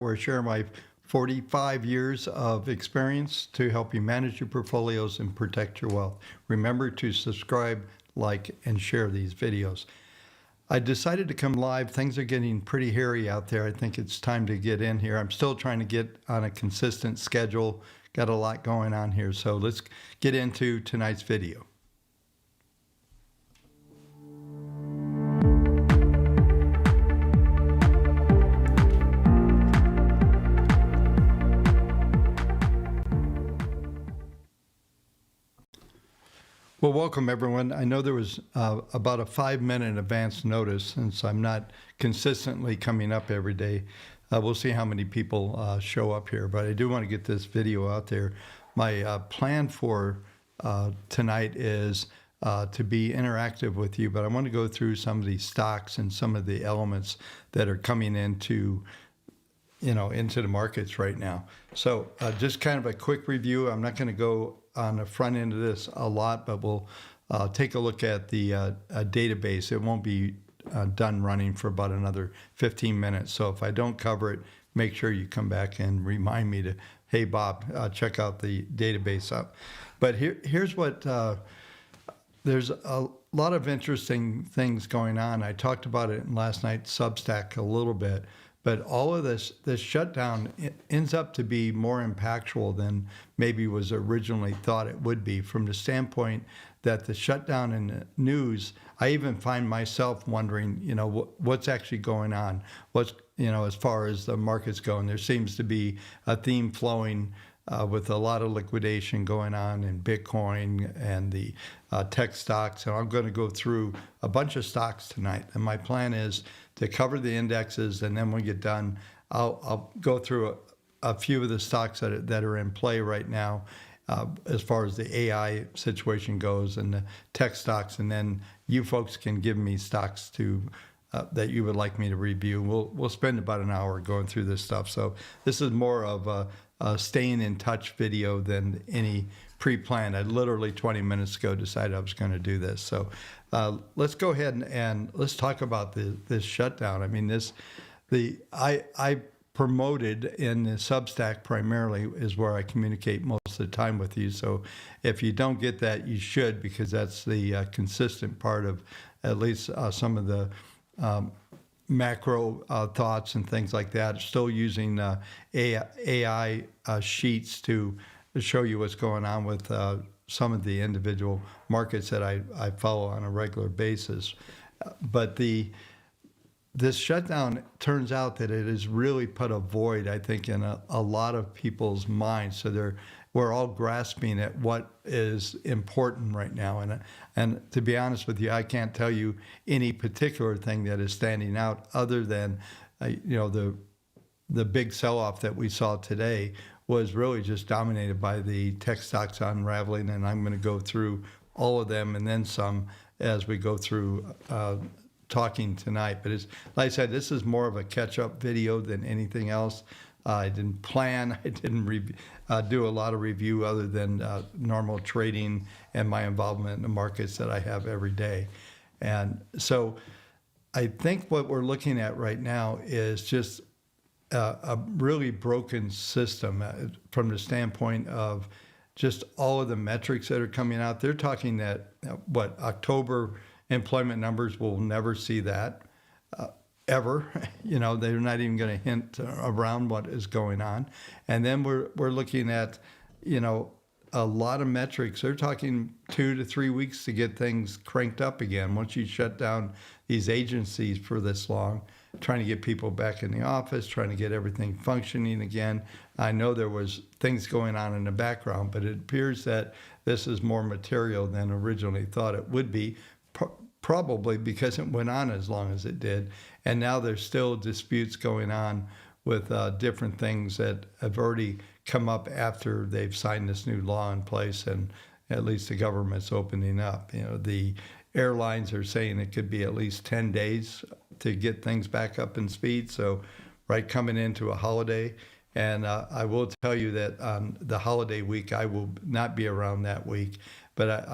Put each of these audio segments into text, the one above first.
where I share my 45 years of experience to help you manage your portfolios and protect your wealth. Remember to subscribe, like, and share these videos. I decided to come live. Things are getting pretty hairy out there. I think it's time to get in here. I'm still trying to get on a consistent schedule. Got a lot going on here. So let's get into tonight's video. Well, welcome everyone. I know there was about a 5-minute advance notice since I'm not consistently coming up every day. We'll see how many people show up here, but I do want to get this video out there. My plan for tonight is to be interactive with you, but I want to go through some of these stocks and some of the elements that are coming into the markets right now. So just kind of a quick review. I'm not going to go on the front end of this a lot, but we'll take a look at the database. It won't be done running for about another 15 minutes. So if I don't cover it, make sure you come back and remind me to, hey, Bob, check out the database up. But here's what, there's a lot of interesting things going on. I talked about it in last night's Substack a little bit. But all of this shutdown ends up to be more impactful than maybe was originally thought it would be, from the standpoint that the shutdown in the news, I even find myself wondering, what's actually going on? What's, as far as the markets go, and there seems to be a theme flowing with a lot of liquidation going on in Bitcoin and the tech stocks. And I'm going to go through a bunch of stocks tonight. And my plan is to cover the indexes, and then when we get done, I'll go through a few of the stocks that are in play right now as far as the AI situation goes and the tech stocks. And then you folks can give me stocks to that you would like me to review. We'll spend about an hour going through this stuff. So this is more of a staying in touch video than any pre-planned. I literally 20 minutes ago decided I was going to do this. So let's go ahead and let's talk about this shutdown. I mean, I promoted in the Substack primarily is where I communicate most of the time with you. So if you don't get that, you should, because that's the consistent part of at least some of the macro thoughts and things like that. Still using AI sheets to show you what's going on with some of the individual markets that I follow on a regular basis. But this shutdown turns out that it has really put a void, I think, in a lot of people's minds. So we're all grasping at what is important right now. And to be honest with you, I can't tell you any particular thing that is standing out other than, the big sell-off that we saw today was really just dominated by the tech stocks unraveling. And I'm going to go through all of them and then some as we go through talking tonight. But like I said, this is more of a catch-up video than anything else. I didn't plan. I didn't do a lot of review other than normal trading and my involvement in the markets that I have every day. And so I think what we're looking at right now is just a really broken system from the standpoint of just all of the metrics that are coming out. They're talking that, October employment numbers, will never see that ever. They're not even going to hint around what is going on. And then we're looking at, a lot of metrics. They're talking 2 to 3 weeks to get things cranked up again. Once you shut down these agencies for this long, trying to get people back in the office, trying to get everything functioning again. I know there was things going on in the background, but it appears that this is more material than originally thought it would be, probably because it went on as long as it did. And now there's still disputes going on with different things that have already come up after they've signed this new law in place, and at least the government's opening up. The airlines are saying it could be at least 10 days to get things back up in speed. So coming into a holiday. And I will tell you that on the holiday week, I will not be around that week. But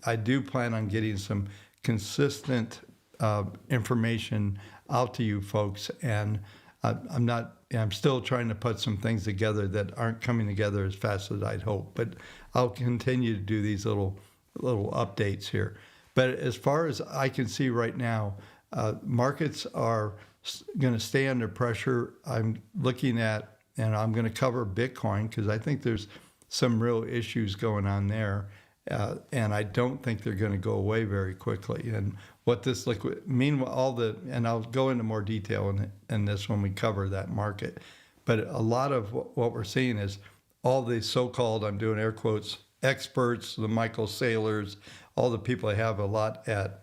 I do plan on getting some consistent information out to you folks. And I'm not I'm still trying to put some things together that aren't coming together as fast as I'd hope. But I'll continue to do these little updates here. But as far as I can see right now, markets are going to stay under pressure. I'm looking at, and I'm going to cover Bitcoin because I think there's some real issues going on there. And I don't think they're going to go away very quickly. And what this meanwhile, and I'll go into more detail in this when we cover that market. But a lot of what we're seeing is all the so-called, I'm doing air quotes, experts, the Michael Saylors, all the people that have a lot at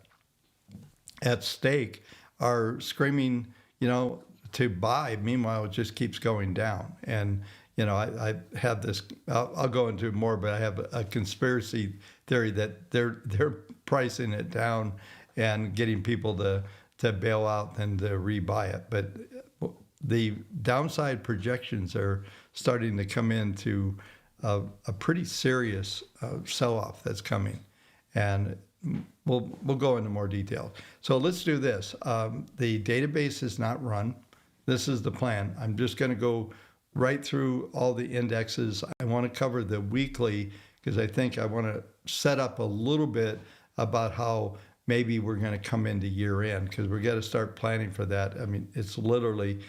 stake are screaming, to buy. Meanwhile, it just keeps going down. And I have this. I'll go into more, but I have a conspiracy theory that they're pricing it down and getting people to bail out and to rebuy it. But the downside projections are starting to come into a pretty serious sell-off that's coming, and we'll go into more detail. So let's do this. The database is not run. This is the plan. I'm just going to go right through all the indexes. I want to cover the weekly because I think I want to set up a little bit about how maybe we're going to come into year end because we got to start planning for that. I mean, it's literally,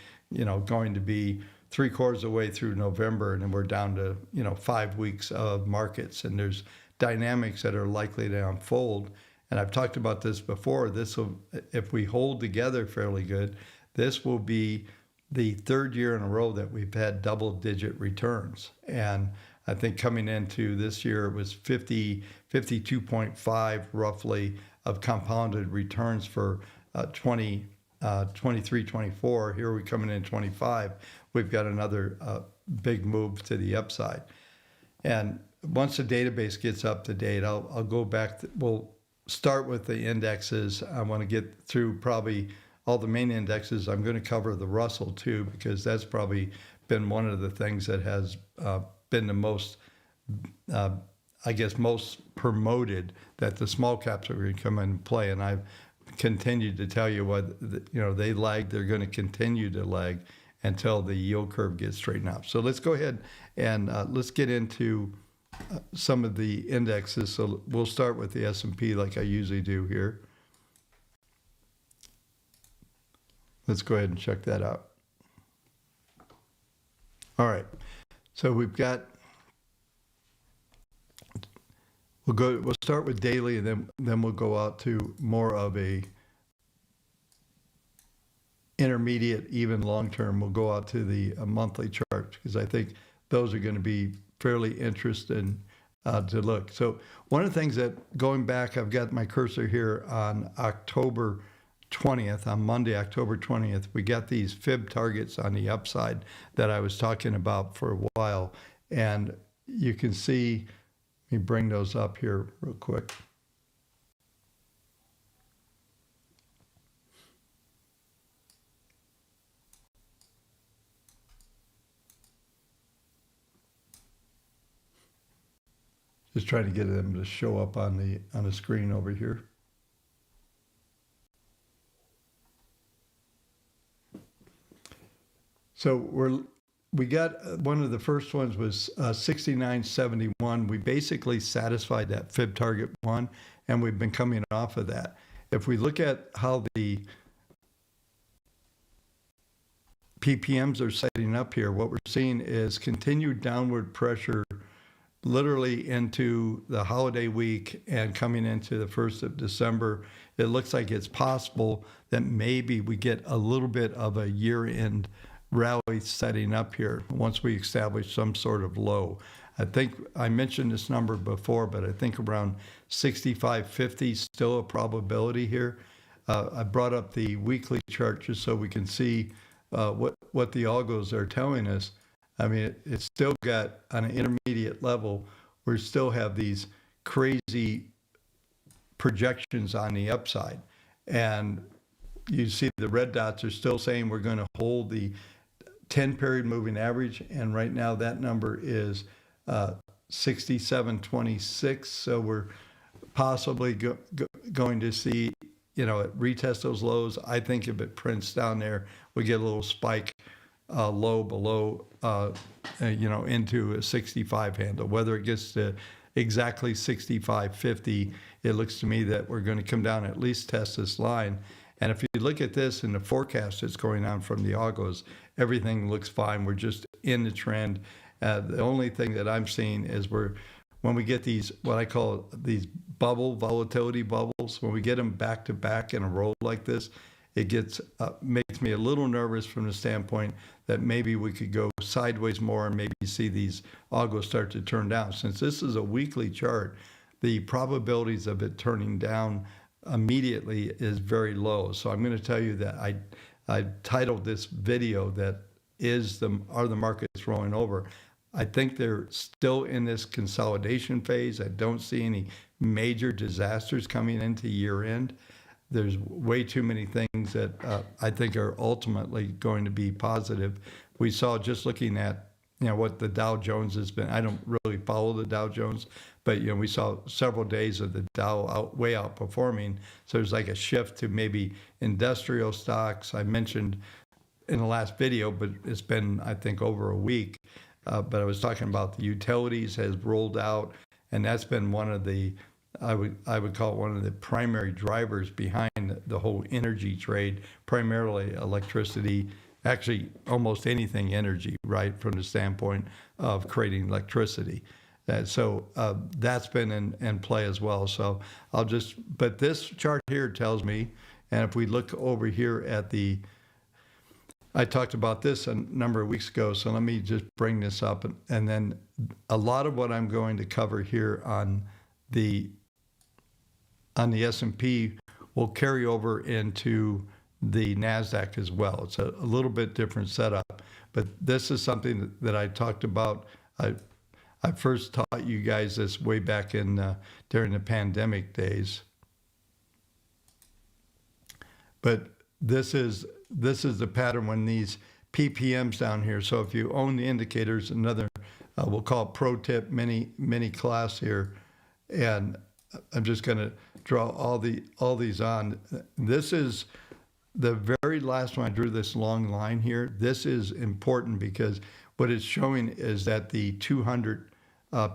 going to be 3/4 of the way through November, and then we're down to, 5 weeks of markets, and there's dynamics that are likely to unfold. And I've talked about this before. This will, if we hold together fairly good, this will be the third year in a row that we've had double-digit returns. And I think coming into this year, it was 52.5 roughly of compounded returns for 23, 24. Here we're coming in 25. We've got another big move to the upside. And once the database gets up to date, I'll go back. We'll start with the indexes. I want to get through probably all the main indexes. I'm going to cover the Russell too, because that's probably been one of the things that has been the most, most promoted, that the small caps are going to come and play. And I've continued to tell you they lag. They're going to continue to lag until the yield curve gets straightened out. So let's go ahead and let's get into some of the indexes. So we'll start with the S&P like I usually do here. Let's go ahead and check that out. All right. So we've got, we'll start with daily, and then we'll go out to more of a intermediate, even long term. We'll go out to the monthly chart because I think those are going to be fairly interesting to look. So one of the things that, going back, I've got my cursor here on October 20th, on Monday, October 20th, we got these fib targets on the upside that I was talking about for a while. And you can see, let me bring those up here real quick. Just trying to get them to show up on the screen over here. So we got one of the first ones was 69.71. We basically satisfied that fib target one, and we've been coming off of that. If we look at how the PPMs are setting up here, what we're seeing is continued downward pressure literally into the holiday week and coming into the 1st of December. It looks like it's possible that maybe we get a little bit of a year-end rally setting up here once we establish some sort of low. I think I mentioned this number before, but I think around 65.50 is still a probability here. I brought up the weekly chart just so we can see what the algos are telling us. I mean, it's still got, on an intermediate level, we still have these crazy projections on the upside. And you see the red dots are still saying we're going to hold the 10-period moving average. And right now that number is 67.26. So we're possibly going to see, retest those lows. I think if it prints down there, we get a little spike low below, into a 65 handle. Whether it gets to exactly 65.50, it looks to me that we're going to come down, at least test this line. And if you look at this in the forecast that's going on from the algos, everything looks fine. We're just in the trend. The only thing that I'm seeing is when we get these, what I call these volatility bubbles, when we get them back to back in a row like this, it makes me a little nervous from the standpoint that maybe we could go sideways more and maybe see these algos start to turn down. Since this is a weekly chart, the probabilities of it turning down immediately is very low. So I'm going to tell you that I titled this video that are the markets rolling over. I think they're still in this consolidation phase. I don't see any major disasters coming into year end. There's way too many things that I think are ultimately going to be positive. We saw, just looking at what the Dow Jones has been. I don't really follow the Dow Jones, but we saw several days of the Dow way outperforming. So there's like a shift to maybe industrial stocks. I mentioned in the last video, but it's been, I think, over a week. But I was talking about the utilities has rolled out, and that's been one of the, I would call it one of the primary drivers behind the whole energy trade, primarily electricity, actually almost anything energy, right, from the standpoint of creating electricity. So that's been in play as well. So but this chart here tells me, and if we look over here at I talked about this a number of weeks ago, so let me just bring this up. And then a lot of what I'm going to cover here on the S&P will carry over into the NASDAQ as well. It's a little bit different setup, but this is something that I talked about. I first taught you guys this way back during the pandemic days. But this is the pattern when these PPMs down here. So if you own the indicators, another we'll call it pro tip mini class here, and I'm just going to draw all these on. This is the very last one. I drew this long line here. This is important because what it's showing is that the 200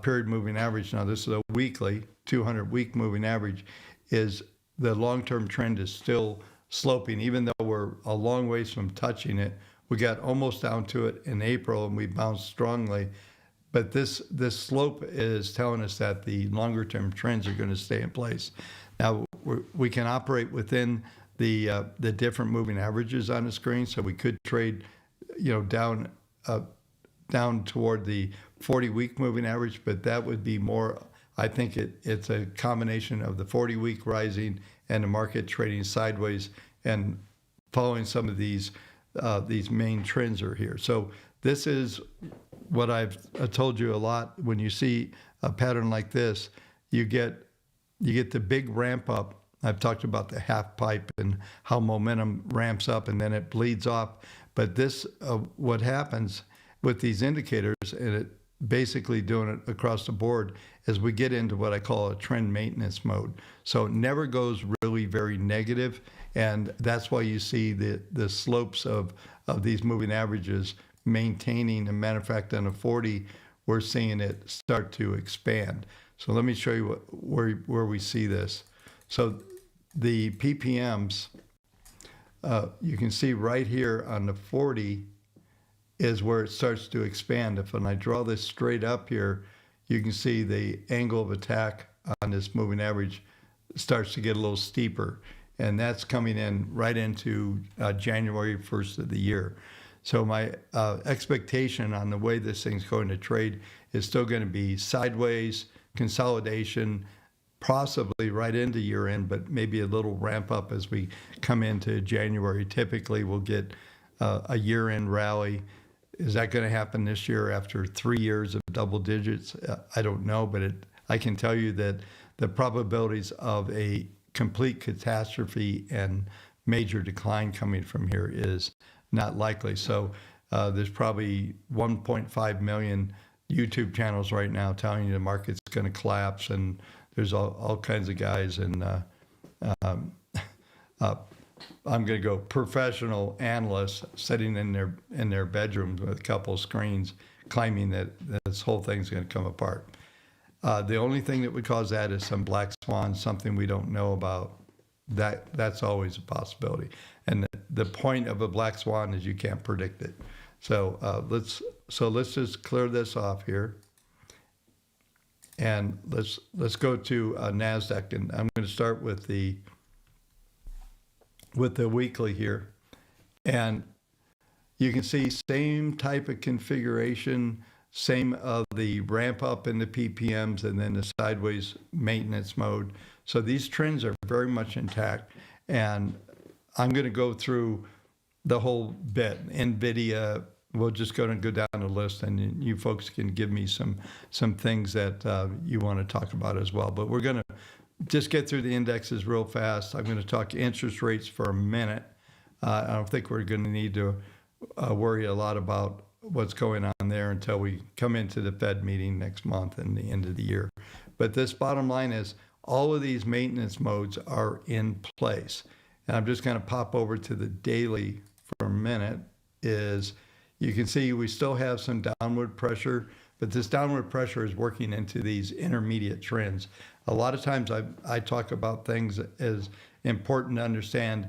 period moving average, now this is a weekly 200 week moving average, is the long-term trend is still sloping, even though we're a long ways from touching it. We got almost down to it in April and we bounced strongly. But this slope is telling us that the longer term trends are going to stay in place. Now we can operate within the different moving averages on the screen, so we could trade, down toward the 40-week moving average, but that would be more. I think it's a combination of the 40-week rising and the market trading sideways and following some of these main trends are here. So this is what I've told you a lot. When you see a pattern like this, you get the big ramp up. I've talked about the half pipe and how momentum ramps up and then it bleeds off. But this, what happens with these indicators, and it basically doing it across the board, as we get into what I call a trend maintenance mode. So it never goes really very negative, and that's why you see the slopes of these moving averages maintaining. As a matter of fact, on a 40, we're seeing it start to expand. So let me show you where we see this. So the PPMs, you can see right here on the 40 is where it starts to expand. When I draw this straight up here, you can see the angle of attack on this moving average starts to get a little steeper. And that's coming in right into January 1st of the year. So my expectation on the way this thing's going to trade is still going to be sideways, consolidation, possibly right into year end, but maybe a little ramp up as we come into January. Typically we'll get a year end rally. Is that going to happen this year after 3 years of double digits? I don't know, but I can tell you that the probabilities of a complete catastrophe and major decline coming from here is not likely. So there's probably 1.5 million YouTube channels right now telling you the market's going to collapse, and there's all kinds of guys and I'm going to go professional analysts sitting in their bedrooms with a couple of screens claiming that this whole thing's going to come apart. The only thing that would cause that is some black swan, something we don't know about. That's always a possibility. And the point of a black swan is you can't predict it. So let's just clear this off here. And let's go to NASDAQ, and I'm going to start with the weekly here. And you can see same type of configuration, same of the ramp up in the PPMs and then the sideways maintenance mode. So these trends are very much intact. And I'm going to go through the whole bit. NVIDIA, we'll just go down the list, and you folks can give me some things that you want to talk about as well. But we're going to just get through the indexes real fast. I'm going to talk interest rates for a minute. I don't think we're going to need to worry a lot about what's going on there until we come into the Fed meeting next month and the end of the year. But this bottom line is all of these maintenance modes are in place. And I'm just going to pop over to the daily for a minute. Is you can see we still have some downward pressure, but this downward pressure is working into these intermediate trends. A lot of times I talk about things as important to understand.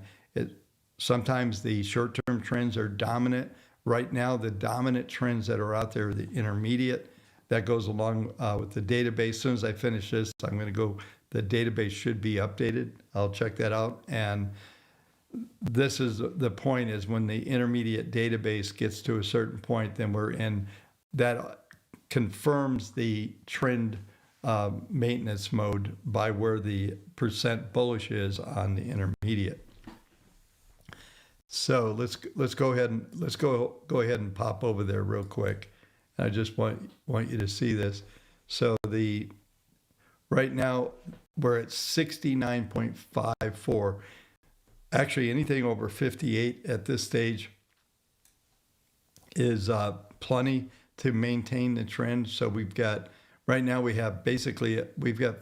Sometimes the short-term trends are dominant. Right now, the dominant trends that are out there are the intermediate. That goes along with the database. As soon as I finish this, I'm going to go, the database should be updated. I'll check that out. And this is the point, is when the intermediate database gets to a certain point, then we're in, that confirms the trend maintenance mode by where the percent bullish is on the intermediate. So let's go ahead and pop over there real quick. I just want you to see this. So right now we're at 69.54. Actually, anything over 58 at this stage is plenty to maintain the trend. So we've got, right now we've got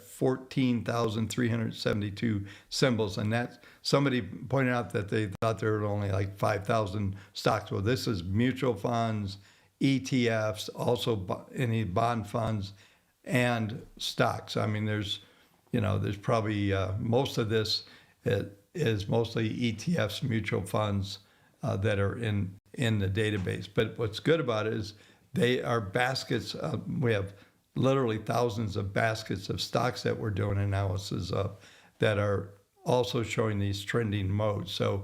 14,372 symbols, and that somebody pointed out that they thought there were only like 5,000 stocks. Well, this is mutual funds, ETFs, also any bond funds, and stocks. I mean, there's probably most of this is mostly ETFs, mutual funds that are in the database. But what's good about it is they are baskets. We have literally thousands of baskets of stocks that we're doing analysis of that are also showing these trending modes. So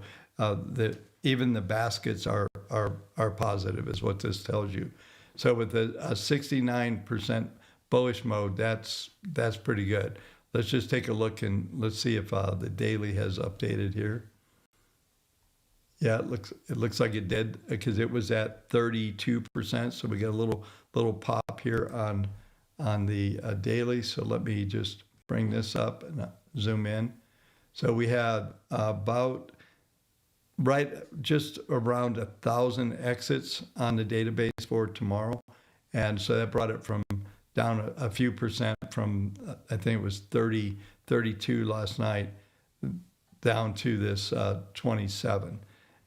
even the baskets are positive, is what this tells you. So with a 69% bullish mode, that's pretty good. Let's just take a look and let's see if the daily has updated here. Yeah, it looks like it did, because it was at 32%. So we got a little pop here on the daily. So let me just bring this up and zoom in. So we had just around 1,000 exits on the database for tomorrow. And so that brought it from down a few percent from, I think it was 32 last night, down to this 27.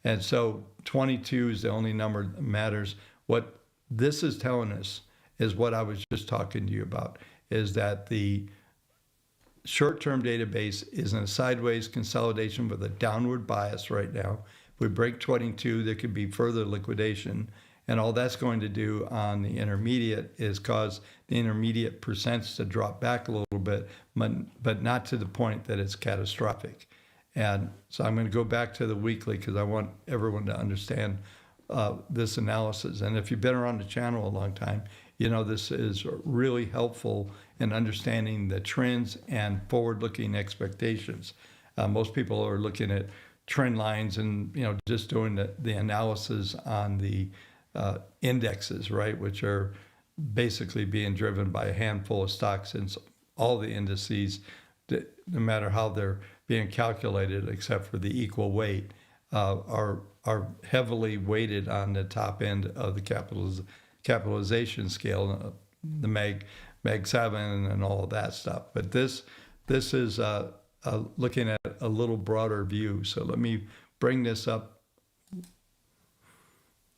And so 22 is the only number that matters. What this is telling us is what I was just talking to you about, is that the short-term database is in a sideways consolidation with a downward bias right now. If we break 22, there could be further liquidation. And all that's going to do on the intermediate is cause the intermediate percents to drop back a little bit, but not to the point that it's catastrophic. And so I'm going to go back to the weekly because I want everyone to understand this analysis. And if you've been around the channel a long time, you know this is really helpful in understanding the trends and forward-looking expectations. Most people are looking at trend lines and just doing the analysis on the indexes, right, which are basically being driven by a handful of stocks, and all the indices, no matter how they're being calculated, except for the equal weight, are heavily weighted on the top end of the capitalization scale, the Mag 7 and all of that stuff. But this is looking at at a little broader view. So let me bring this up.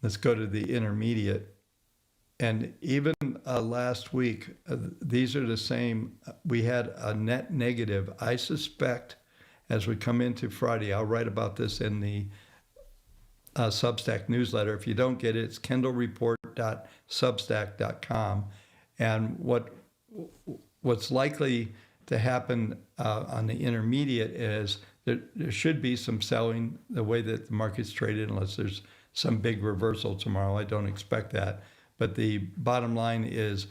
Let's go to the intermediate. And even last week, these are the same. We had a net negative. I suspect as we come into Friday, I'll write about this in the Substack newsletter. If you don't get it, it's kendallreport.substack.com. And what's likely to happen on the intermediate is there should be some selling the way that the market's traded, unless there's some big reversal tomorrow. I don't expect that. But the bottom line is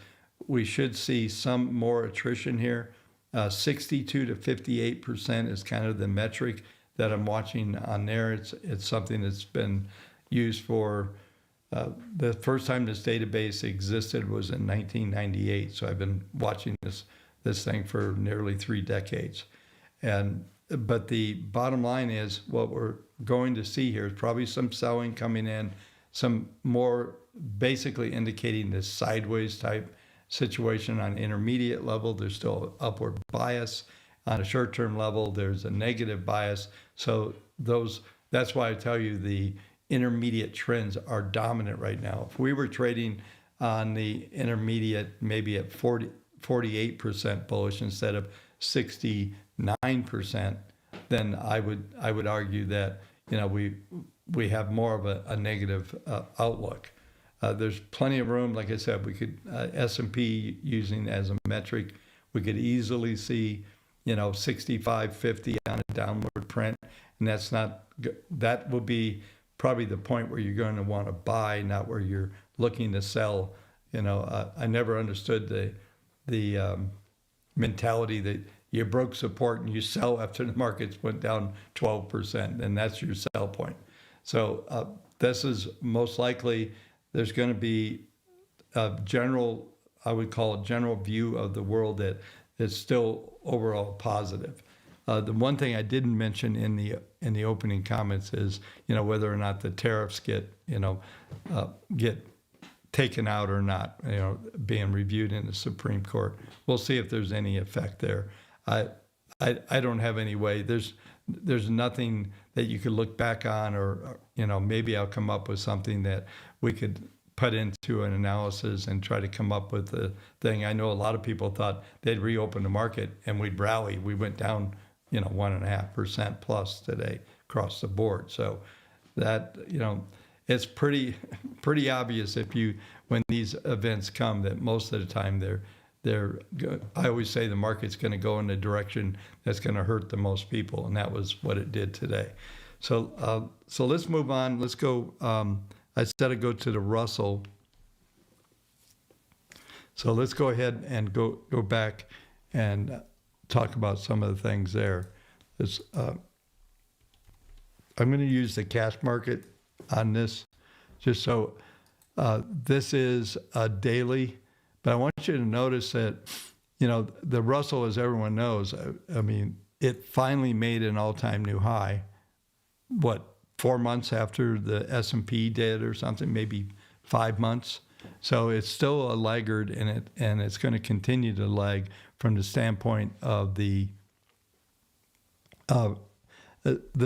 we should see some more attrition here. 62 to 58% is kind of the metric that I'm watching on there. It's something that's been used for, the first time this database existed was in 1998. So I've been watching this thing for nearly 3 decades. But the bottom line is what we're going to see here is probably some selling coming in, some more basically indicating this sideways type situation on intermediate level. There's still upward bias. On a short-term level, there's a negative bias. So that's why I tell you the intermediate trends are dominant right now. If we were trading on the intermediate maybe at 48% bullish instead of 69%, then I would argue that we have more of a negative outlook. There's plenty of room. Like I said, we could S&P using as a metric, we could easily see 65, 50 on a downward print, and that will be probably the point where you're going to want to buy, not where you're looking to sell. I never understood the mentality that you broke support and you sell after the markets went down 12%, and that's your sell point. So this is most likely there's going to be a general, I would call a general view of the world that is still overall positive. The one thing I didn't mention in the opening comments is whether or not the tariffs get taken out or not, being reviewed in the Supreme Court. We'll see if there's any effect there. I don't have any way. There's nothing that you could look back on, or maybe I'll come up with something that we could put into an analysis and try to come up with the thing. I know a lot of people thought they'd reopen the market and we'd rally. We went down 1.5% plus today across the board. So that it's pretty obvious when these events come that most of the time I always say the market's going to go in the direction that's going to hurt the most people, and that was what it did today. So let's move on. Let's go. I said I'd go to the Russell. So let's go ahead and go back and talk about some of the things there. I'm going to use the cash market on this, just so this is a daily. But I want you to notice that, the Russell, as everyone knows, I mean, it finally made an all-time new high. 4 months after the S&P did, or something, maybe 5 months. So it's still a laggard in it, and it's going to continue to lag from the standpoint of the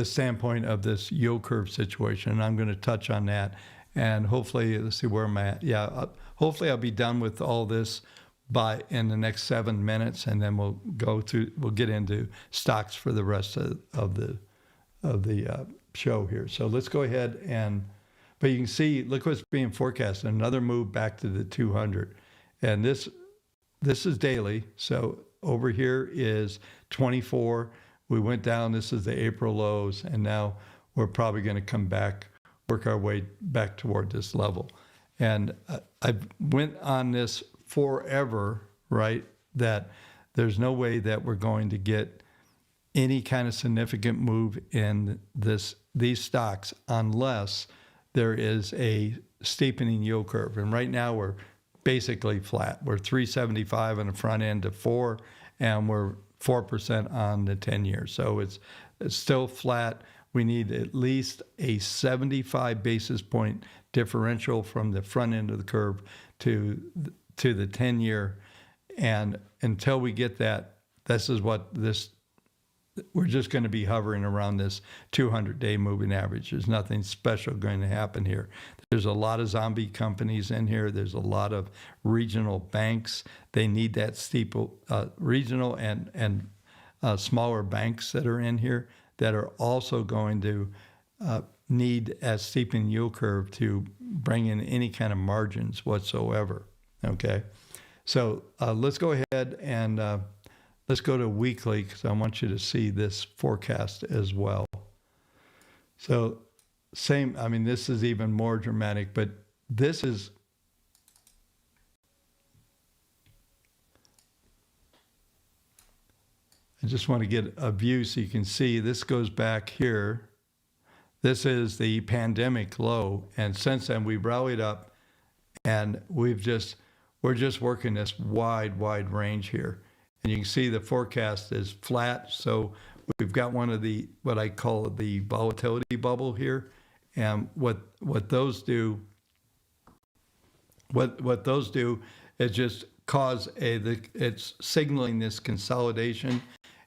standpoint of this yield curve situation. And I'm going to touch on that, and hopefully, let's see where I'm at. Yeah, hopefully I'll be done with all this in the next 7 minutes, and then we'll get into stocks for the rest of the show here. So let's go ahead but you can see, look what's being forecasted, another move back to the 200. And this is daily. So over here is 24. We went down, this is the April lows, and now we're probably going to come back, work our way back toward this level. And I went on this forever, right, that there's no way that we're going to get any kind of significant move in these stocks unless there is a steepening yield curve. And right now we're basically flat. We're 375 on the front end to 4, and we're 4% on the 10 years. So it's still flat. We need at least a 75 basis point differential from the front end of the curve to the 10 year. And until we get that, this is what we're just going to be hovering around this 200-day moving average. There's nothing special going to happen here. There's a lot of zombie companies in here. There's a lot of regional banks. They need that steeple, regional and smaller banks that are in here that are also going to need a steepening yield curve to bring in any kind of margins whatsoever. Okay, so let's go ahead and let's go to weekly, because I want you to see this forecast as well. So same, I mean, this is even more dramatic, but this is, I just want to get a view so you can see. This goes back here. This is the pandemic low, and since then we've rallied up, and we're just working this wide range here. And you can see the forecast is flat, so we've got one of the, what I call the volatility bubble here. And what those do is just cause it's signaling this consolidation,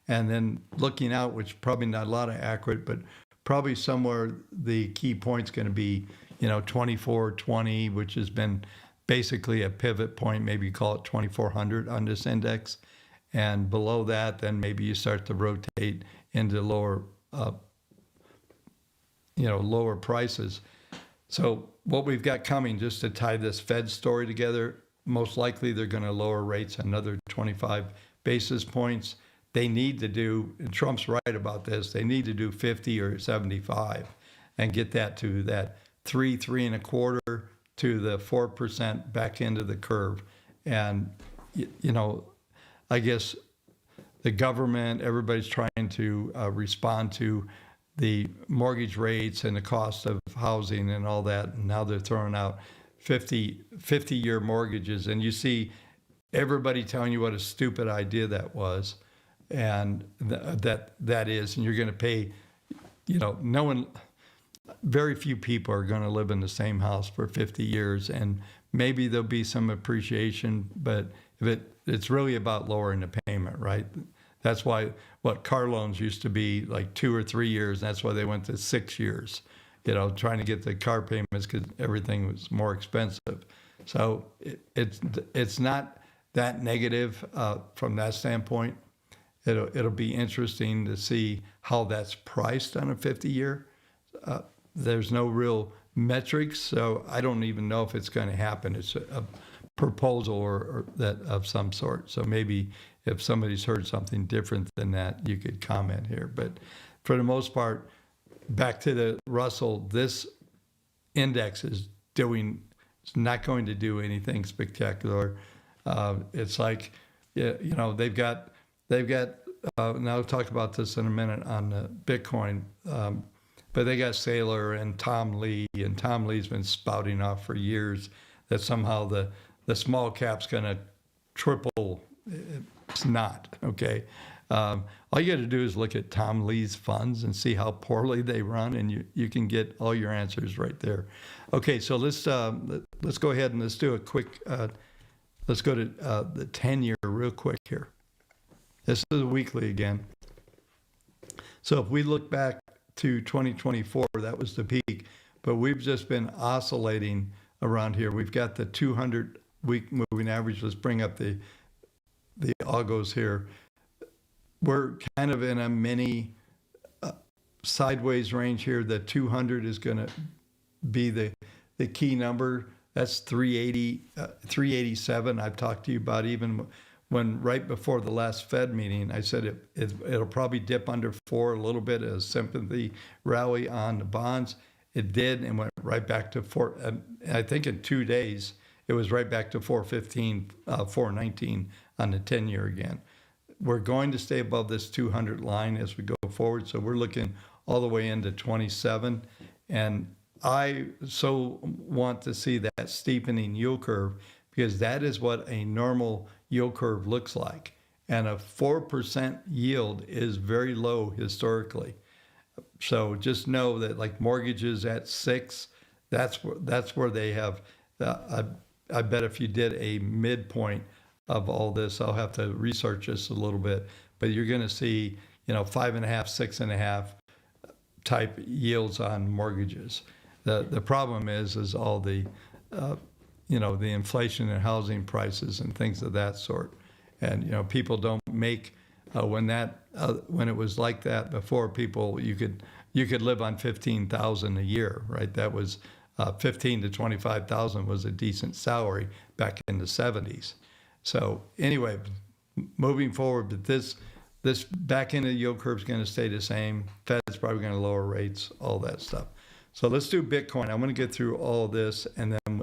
and then looking out, which probably not a lot of accurate, but probably somewhere the key point's going to be, 2420, which has been basically a pivot point. Maybe you call it 2400 on this index. And below that, then maybe you start to rotate into lower, lower prices. So what we've got coming, just to tie this Fed story together, most likely they're going to lower rates another 25 basis points. They need to do, and Trump's right about this, they need to do 50 or 75 and get that to that 3.25 to the 4% back into the curve. And, I guess the government, everybody's trying to respond to the mortgage rates and the cost of housing and all that. And now they're throwing out 50-year mortgages. And you see everybody telling you what a stupid idea that was. And that is, and you're going to pay, no one, very few people are going to live in the same house for 50 years. And maybe there'll be some appreciation, but if it's really about lowering the payment, right? That's why what car loans used to be like 2 or 3 years. And that's why they went to 6 years, trying to get the car payments because everything was more expensive. So it's not that negative from that standpoint. It'll be interesting to see how that's priced on a 50-year. There's no real metrics, so I don't even know if it's going to happen. It's a proposal or that of some sort. So maybe if somebody's heard something different than that, you could comment here. But for the most part, back to the Russell, this index is not going to do anything spectacular. It's like, they've got. And I'll talk about this in a minute on Bitcoin. But they got Saylor and Tom Lee, and Tom Lee's been spouting off for years that somehow the small cap's going to triple. It's not, okay? All you got to do is look at Tom Lee's funds and see how poorly they run, and you can get all your answers right there. Okay, so let's go ahead and let's do a quick. Let's go to the 10-year real quick here. This is a weekly again. So if we look back to 2024, that was the peak, but we've just been oscillating around here. We've got the 200-week moving average. Let's bring up the algos here. We're kind of in a mini sideways range here. The 200 is going to be the key number. That's 387. I've talked to you about even when right before the last Fed meeting, I said it'll probably dip under 4 a little bit as sympathy rally on the bonds. It did and went right back to 4. I think in 2 days, it was right back to 415, 419 on the 10-year again. We're going to stay above this 200 line as we go forward. So we're looking all the way into 27. And I so want to see that steepening yield curve because that is what a normal yield curve looks like. And a 4% yield is very low historically. So just know that like mortgages at 6, that's where they have, I bet if you did a midpoint of all this, I'll have to research this a little bit, but you're going to see 5.5, 6.5 type yields on mortgages. The problem is all the the inflation in housing prices and things of that sort. And people don't make when it was like that before. You could live on 15,000 a year, right? That was 15 to 25,000 was a decent salary back in the 70s. So anyway, moving forward, but this back end of the yield curve is going to stay the same. Fed's probably going to lower rates, all that stuff. So let's do Bitcoin. I'm going to get through all this, and then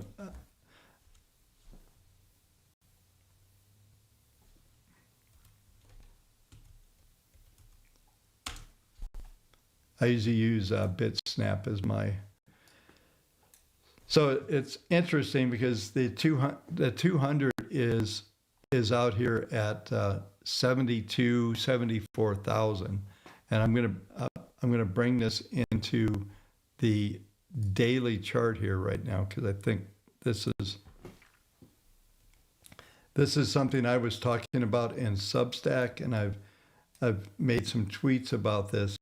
I usually use BitSnap as my. So it's interesting because the 200 is out here at 74,000, and I'm gonna bring this into the daily chart here right now, because I think this is something I was talking about in Substack, and I've made some tweets about this.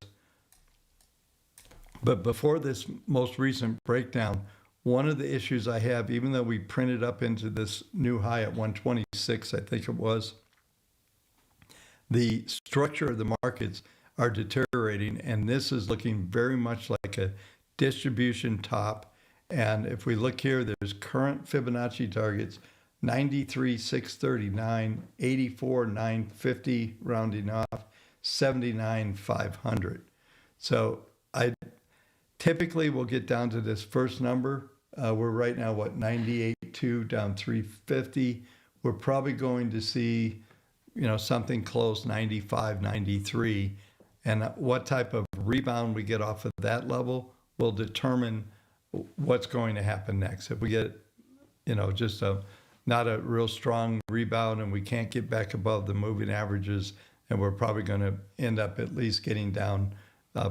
But before this most recent breakdown, one of the issues I have, even though we printed up into this new high at 126, I think it was, the structure of the markets are deteriorating, and this is looking very much like a distribution top. And if we look here, there's current Fibonacci targets, 93,639, 84,950 rounding off, 79,500. So I typically we'll get down to this first number. We're right now, 98.2 down 350. We're probably going to see, something close 95, 93. And what type of rebound we get off of that level will determine what's going to happen next. If we get, just not a real strong rebound and we can't get back above the moving averages, and we're probably going to end up at least getting down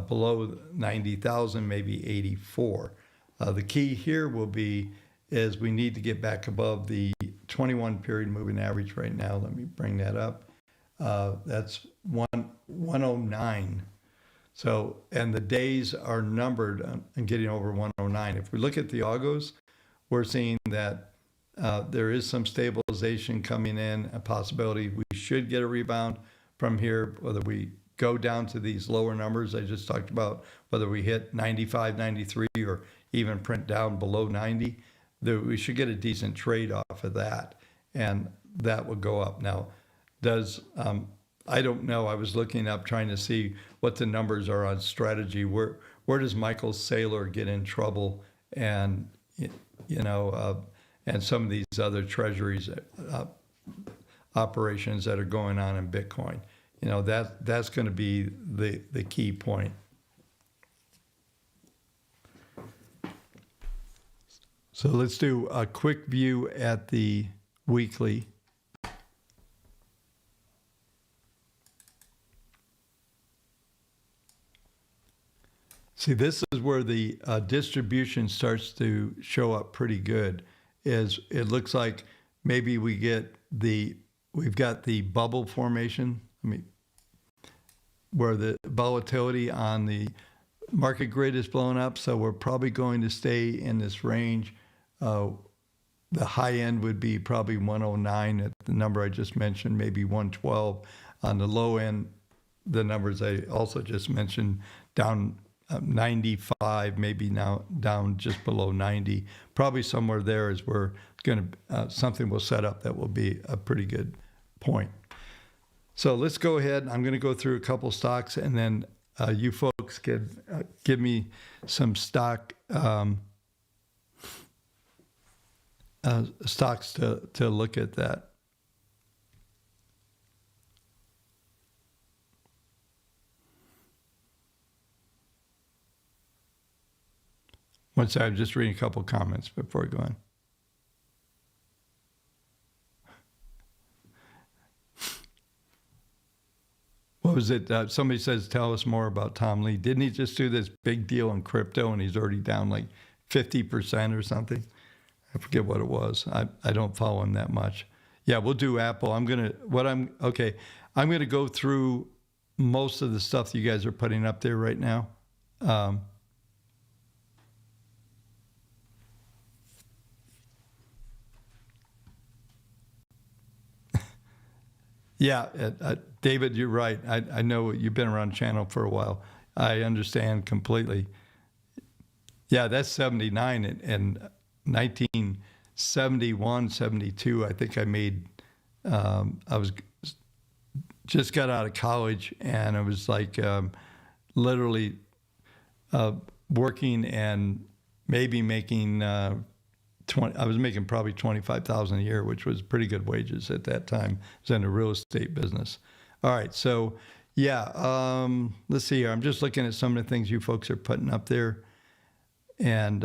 below 90,000, maybe 84. The key here is we need to get back above the 21 period moving average right now. Let me bring that up. That's 109. So, and the days are numbered and getting over 109. If we look at the algos, we're seeing that there is some stabilization coming in, a possibility we should get a rebound from here, whether we go down to these lower numbers I just talked about, whether we hit 95, 93, or even print down below 90, we should get a decent trade off of that, and that will go up. Now, I don't know. I was looking up trying to see what the numbers are on strategy. Where does Michael Saylor get in trouble, and and some of these other treasuries operations that are going on in Bitcoin. That's going to be the key point. So let's do a quick view at the weekly. See, this is where the distribution starts to show up pretty good. It looks like maybe we've got the bubble formation. Where the volatility on the market grid is blowing up, so we're probably going to stay in this range. The high end would be probably 109 at the number I just mentioned, maybe 112. On the low end, the numbers I also just mentioned, down 95, maybe now down just below 90. Probably somewhere there is where something will set up that will be a pretty good point. So let's go ahead. I'm going to go through a couple stocks, and then you folks can give me some stocks to look at that. One second, I'm just reading a couple comments before I go on. What was it? Somebody says, tell us more about Tom Lee. Didn't he just do this big deal in crypto and he's already down like 50% or something? I forget what it was. I don't follow him that much. Yeah, we'll do Apple. I'm going to go through most of the stuff that you guys are putting up there right now. Yeah, David, you're right. I know you've been around the channel for a while. I understand completely. Yeah, that's 79 and 1971, 72. I think I made, I was just got out of college and I was like literally working and maybe making 20. I was making probably 25,000 a year, which was pretty good wages at that time. I was in the real estate business. All right, so yeah, let's see here. I'm just looking at some of the things you folks are putting up there, and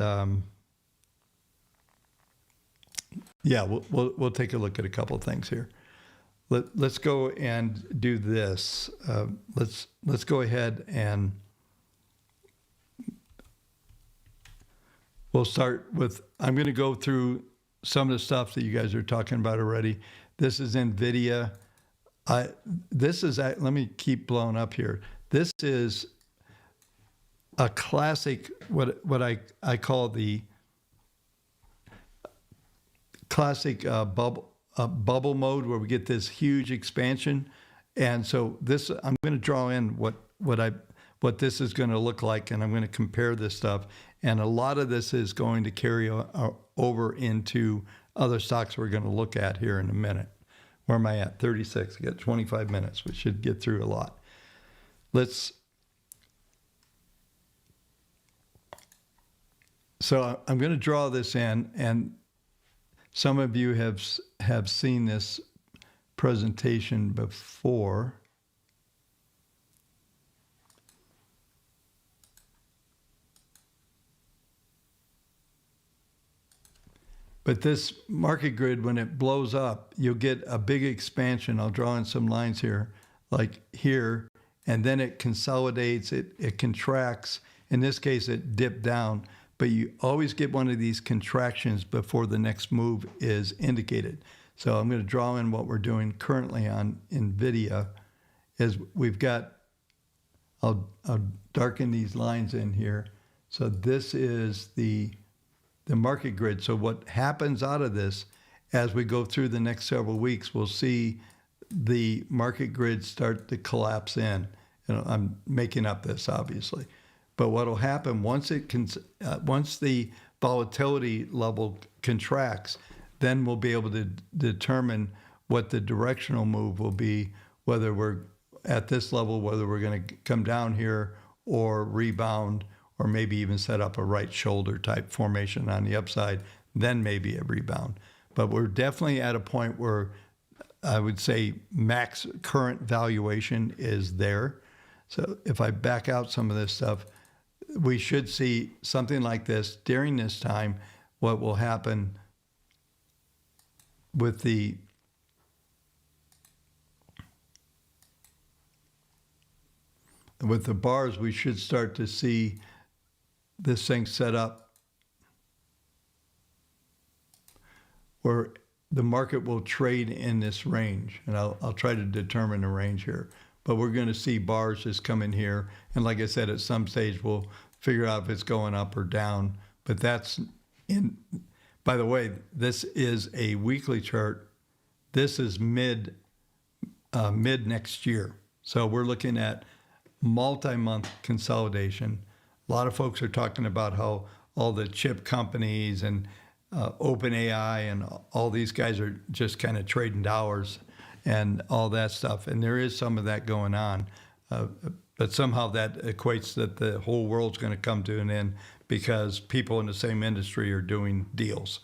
yeah, we'll take a look at a couple of things here. Let's go and do this. Let's go ahead and we'll start with, I'm going to go through some of the stuff that you guys are talking about already. This is NVIDIA. Let me keep blowing up here. This is a classic, what I call the classic bubble mode, where we get this huge expansion. And so this, I'm going to draw in what this is going to look like, and I'm going to compare this stuff. And a lot of this is going to carry over into other stocks we're going to look at here in a minute. Where am I at? 36. I got 25 minutes. We should get through a lot. So I'm going to draw this in, and some of you have seen this presentation before. But this market grid, when it blows up, you'll get a big expansion. I'll draw in some lines here, like here, and then it consolidates, it contracts. In this case, it dipped down, but you always get one of these contractions before the next move is indicated. So I'm going to draw in what we're doing currently on NVIDIA. Is we've got, I'll darken these lines in here. So this is the market grid. So what happens out of this as we go through the next several weeks, we'll see the market grid start to collapse in. I'm making up this, obviously. But what will happen once the volatility level contracts, then we'll be able to determine what the directional move will be, whether we're at this level, whether we're going to come down here or rebound, or maybe even set up a right shoulder type formation on the upside, then maybe a rebound. But we're definitely at a point where I would say max current valuation is there. So if I back out some of this stuff, we should see something like this during this time. What will happen with the bars, we should start to see this thing set up where the market will trade in this range. And I'll try to determine the range here. But we're going to see bars just come in here. And like I said, at some stage, we'll figure out if it's going up or down. But that's in, by the way, this is a weekly chart. This is mid next year. So we're looking at multi-month consolidation. A lot of folks are talking about how all the chip companies and OpenAI and all these guys are just kind of trading dollars and all that stuff. And there is some of that going on. But somehow that equates that the whole world's going to come to an end because people in the same industry are doing deals.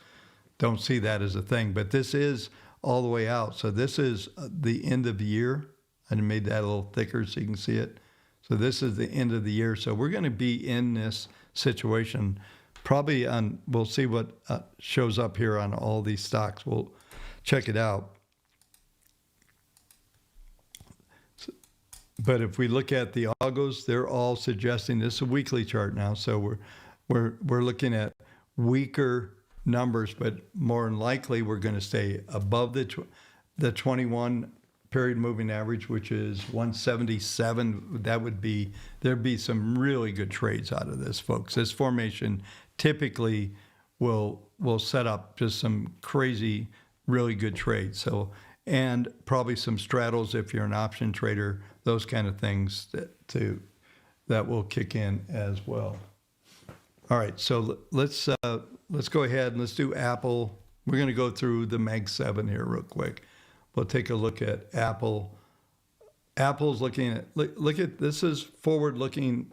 Don't see that as a thing. But this is all the way out. So this is the end of the year. I made that a little thicker so you can see it. So this is the end of the year. So we're going to be in this situation probably on, we'll see what shows up here on all these stocks. We'll check it out. But if we look at the algos, they're all suggesting, this is a weekly chart now. So we're looking at weaker numbers, but more than likely we're going to stay above the 21 period moving average, which is 177. There'd be some really good trades out of this, folks. This formation typically will set up just some crazy, really good trades. So, and probably some straddles if you're an option trader, those kind of things that will kick in as well. All right, so let's go ahead and let's do Apple. We're going to go through the Mag 7 here real quick. We'll take a look at Apple. Apple's looking at, look at, this is forward-looking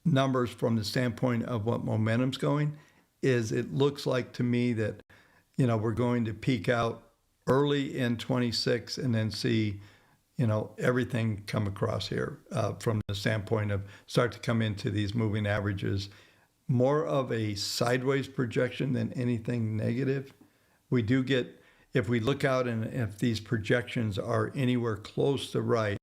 numbers from the standpoint of what momentum's going. It looks like to me that, we're going to peak out early in 26 and then see, everything come across here from the standpoint of start to come into these moving averages. More of a sideways projection than anything negative. We do get, if we look out and if these projections are anywhere close to right,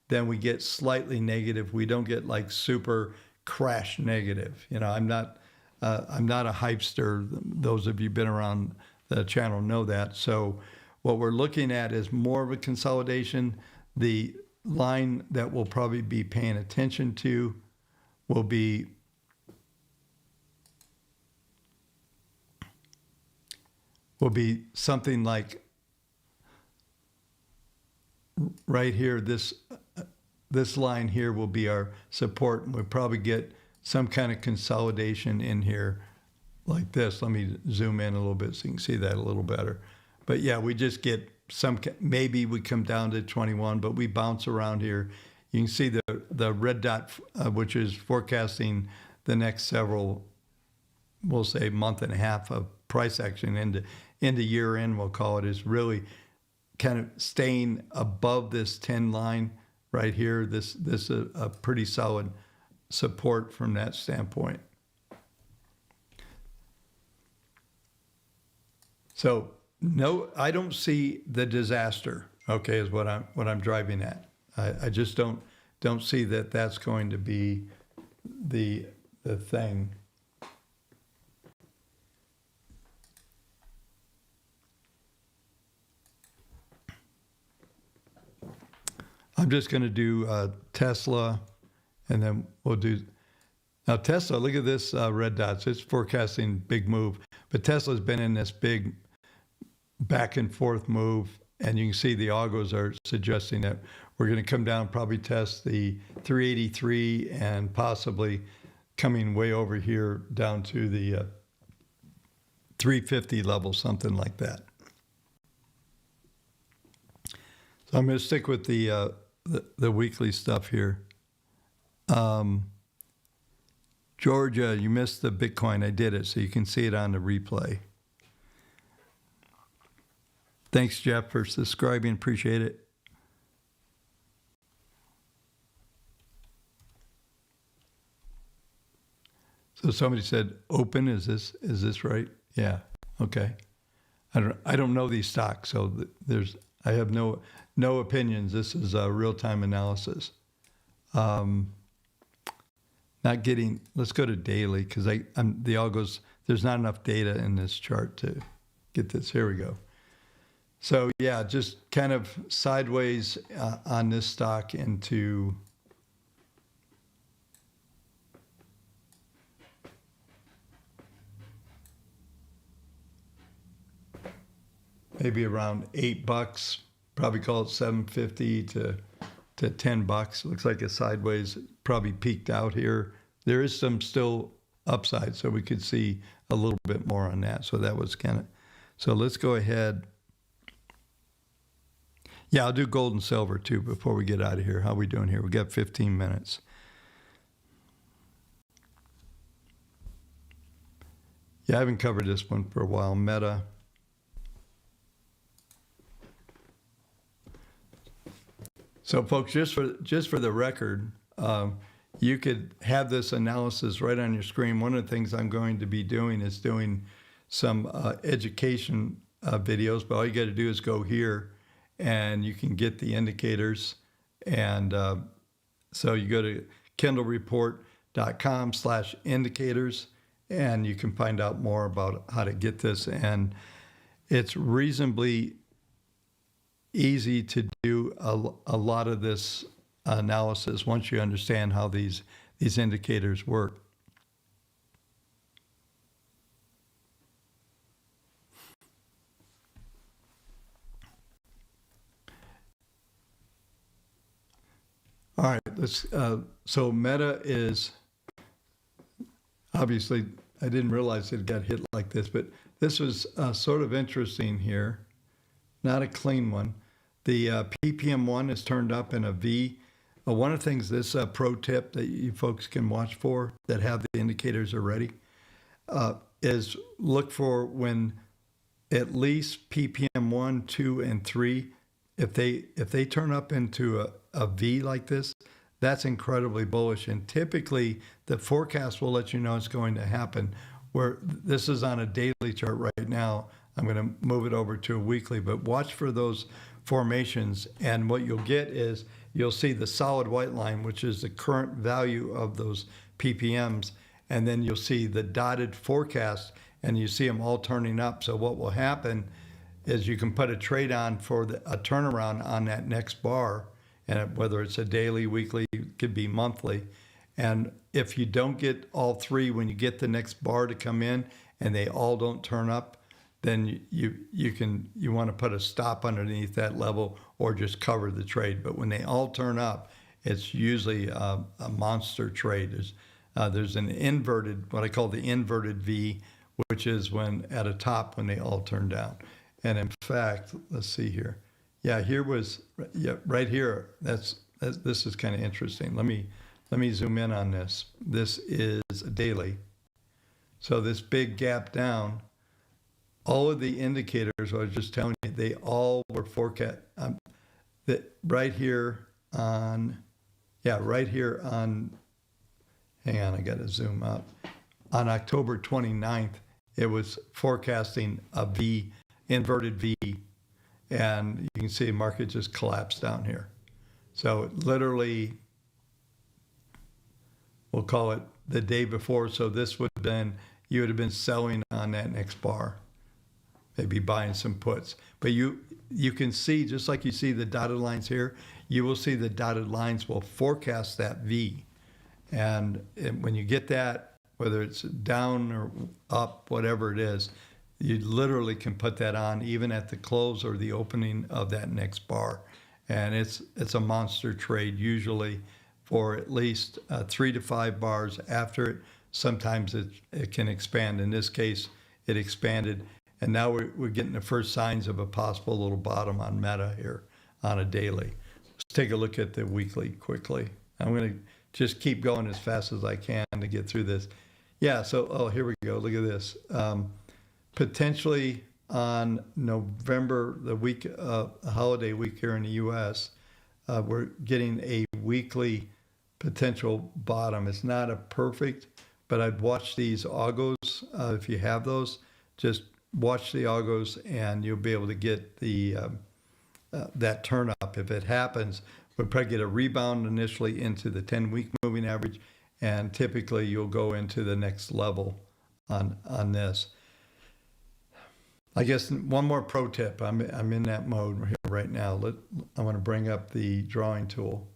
then we get slightly negative. We don't get like super crash negative. I'm not a hypester. Those of you who've been around the channel know that. So what we're looking at is more of a consolidation. The line that we'll probably be paying attention to will be something like right here. This line here will be our support, and we'll probably get some kind of consolidation in here like this. Let me zoom in a little bit so you can see that a little better. But yeah, we just get maybe we come down to 21, but we bounce around here. You can see the red dot, which is forecasting the next several, we'll say month and a half of price action into year end, we'll call it, is really kind of staying above this 10 line right here. This is a pretty solid support from that standpoint. So no, I don't see the disaster. Okay, is what I'm driving at. I just don't see that that's going to be the thing. I'm just going to do Tesla, and then we'll do. Now Tesla, look at this red dots. It's forecasting big move, but Tesla's been in this big back and forth move, and you can see the algos are suggesting that we're going to come down, probably test the 383 and possibly coming way over here down to the 350 level, something like that. So I'm going to stick with the weekly stuff here. Georgia, you missed the Bitcoin. I did it, so you can see it on the replay. Thanks, Jeff, for subscribing. Appreciate it. So somebody said open. Is this right? Yeah. Okay. I don't know these stocks, so I have no opinions. This is a real-time analysis. Not getting. Let's go to daily because the algos. There's not enough data in this chart to get this. Here we go. So yeah, just kind of sideways on this stock into maybe around $8. Probably call it $7.50 to $10. Looks like a sideways. Probably peaked out here. There is some still upside, so we could see a little bit more on that. So that was kind of. So let's go ahead. Yeah, I'll do gold and silver too before we get out of here. How are we doing here? We got 15 minutes. Yeah, I haven't covered this one for a while. Meta. So folks, just for the record, you could have this analysis right on your screen. One of the things I'm going to be doing is doing some education videos, but all you got to do is go here and you can get the indicators. And so you go to kindlereport.com/indicators and you can find out more about how to get this. And it's reasonably easy to do a lot of this analysis once you understand how these indicators work. All right, so Meta is obviously, I didn't realize it got hit like this, but this was sort of interesting here. Not a clean one. The PPM1 is turned up in a V. One of the things, this pro tip that you folks can watch for that have the indicators already, is look for when at least PPM 1, 2, and 3, if they turn up into a V like this, that's incredibly bullish. And typically, the forecast will let you know it's going to happen. Where this is on a daily chart right now, I'm going to move it over to a weekly, but watch for those formations. And what you'll get is you'll see the solid white line, which is the current value of those PPMs. And then you'll see the dotted forecast, and you see them all turning up. So what will happen is you can put a trade on for a turnaround on that next bar, and whether it's a daily, weekly, it could be monthly. And if you don't get all three when you get the next bar to come in and they all don't turn up, then you want to put a stop underneath that level or just cover the trade. But when they all turn up, it's usually a monster trade. There's an inverted, what I call the inverted V, which is when at a top when they all turn down. And in fact, let's see here. Yeah, right here. This is kind of interesting. Let me zoom in on this. This is a daily. So this big gap down, all of the indicators I was just telling you, they all were forecast. Right here on, hang on, I got to zoom up. On October 29th, it was forecasting a V, inverted V, and you can see the market just collapsed down here. So literally, we'll call it the day before. So this would have been, you would have been selling on that next bar, maybe buying some puts. But you can see, just like you see the dotted lines here, you will see the dotted lines will forecast that V. And when you get that, whether it's down or up, whatever it is, you literally can put that on even at the close or the opening of that next bar. And it's a monster trade usually for at least 3 to 5 bars after it. Sometimes it can expand. In this case, it expanded. And now we're getting the first signs of a possible little bottom on Meta here on a daily. Let's take a look at the weekly quickly. I'm going to just keep going as fast as I can to get through this. Yeah, so, here we go. Look at this. Potentially on November, the week, holiday week here in the U.S., we're getting a weekly potential bottom. It's not a perfect, but I'd watch these algos. If you have those, just watch the algos and you'll be able to get the that turn up. If it happens, we'll probably get a rebound initially into the 10-week moving average, and typically you'll go into the next level on this. I guess one more pro tip. I'm in that mode here right now. I want to bring up the drawing tool.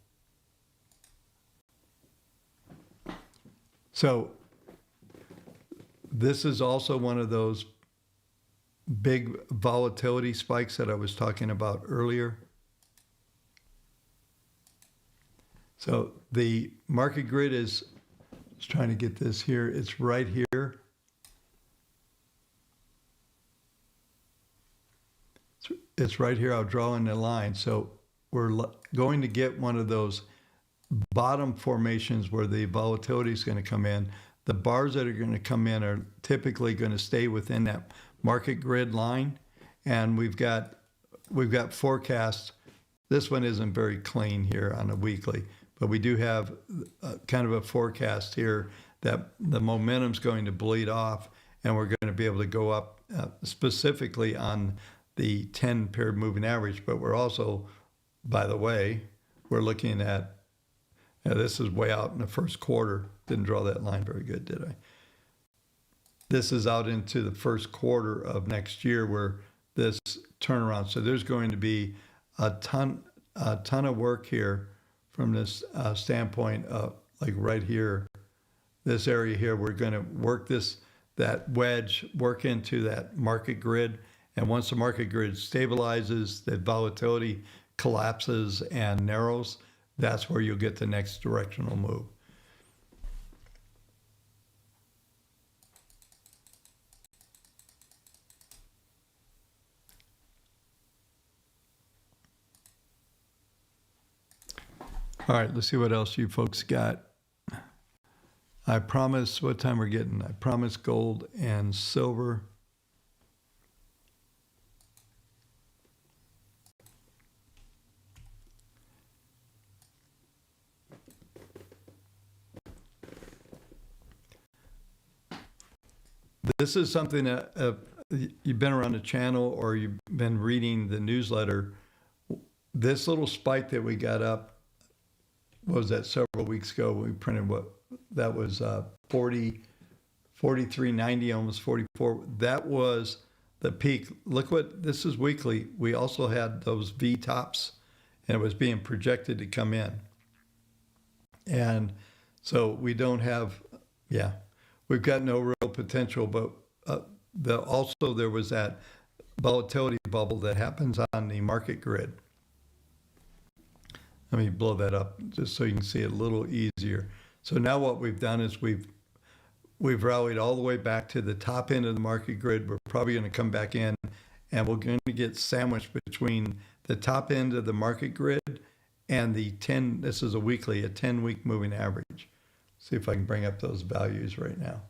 So this is also one of those big volatility spikes that I was talking about earlier. So the market grid is, just trying to get this here, it's right here. It's right here. I'll draw in the line. So we're going to get one of those bottom formations where the volatility is going to come in. The bars that are going to come in are typically going to stay within that market grid line. And we've got forecasts. This one isn't very clean here on a weekly, but we do have kind of a forecast here that the momentum's going to bleed off, and we're going to be able to go up specifically on the 10 paired moving average. But we're also, by the way, we're looking at, this is way out in the first quarter. Didn't draw that line very good, did I? This is out into the first quarter of next year where this turnaround. So there's going to be a ton of work here from this standpoint of like right here, this area here. We're going to work that wedge, work into that market grid. And once the market grid stabilizes, the volatility collapses and narrows, that's where you'll get the next directional move. All right, let's see what else you folks got. I promise what time we're getting. I promise gold and silver. This is something that you've been around the channel or you've been reading the newsletter. This little spike that we got up, what was that, several weeks ago? We printed what that was 43.90, almost 44. That was the peak. Look what this is weekly. We also had those V tops, and it was being projected to come in. And so we don't have, we've got no real potential. But also there was that volatility bubble that happens on the market grid. Let me blow that up just so you can see it a little easier. So now what we've done is we've rallied all the way back to the top end of the market grid. We're probably going to come back in, and we're going to get sandwiched between the top end of the market grid and the 10, this is a 10-week moving average. See if I can bring up those values right now.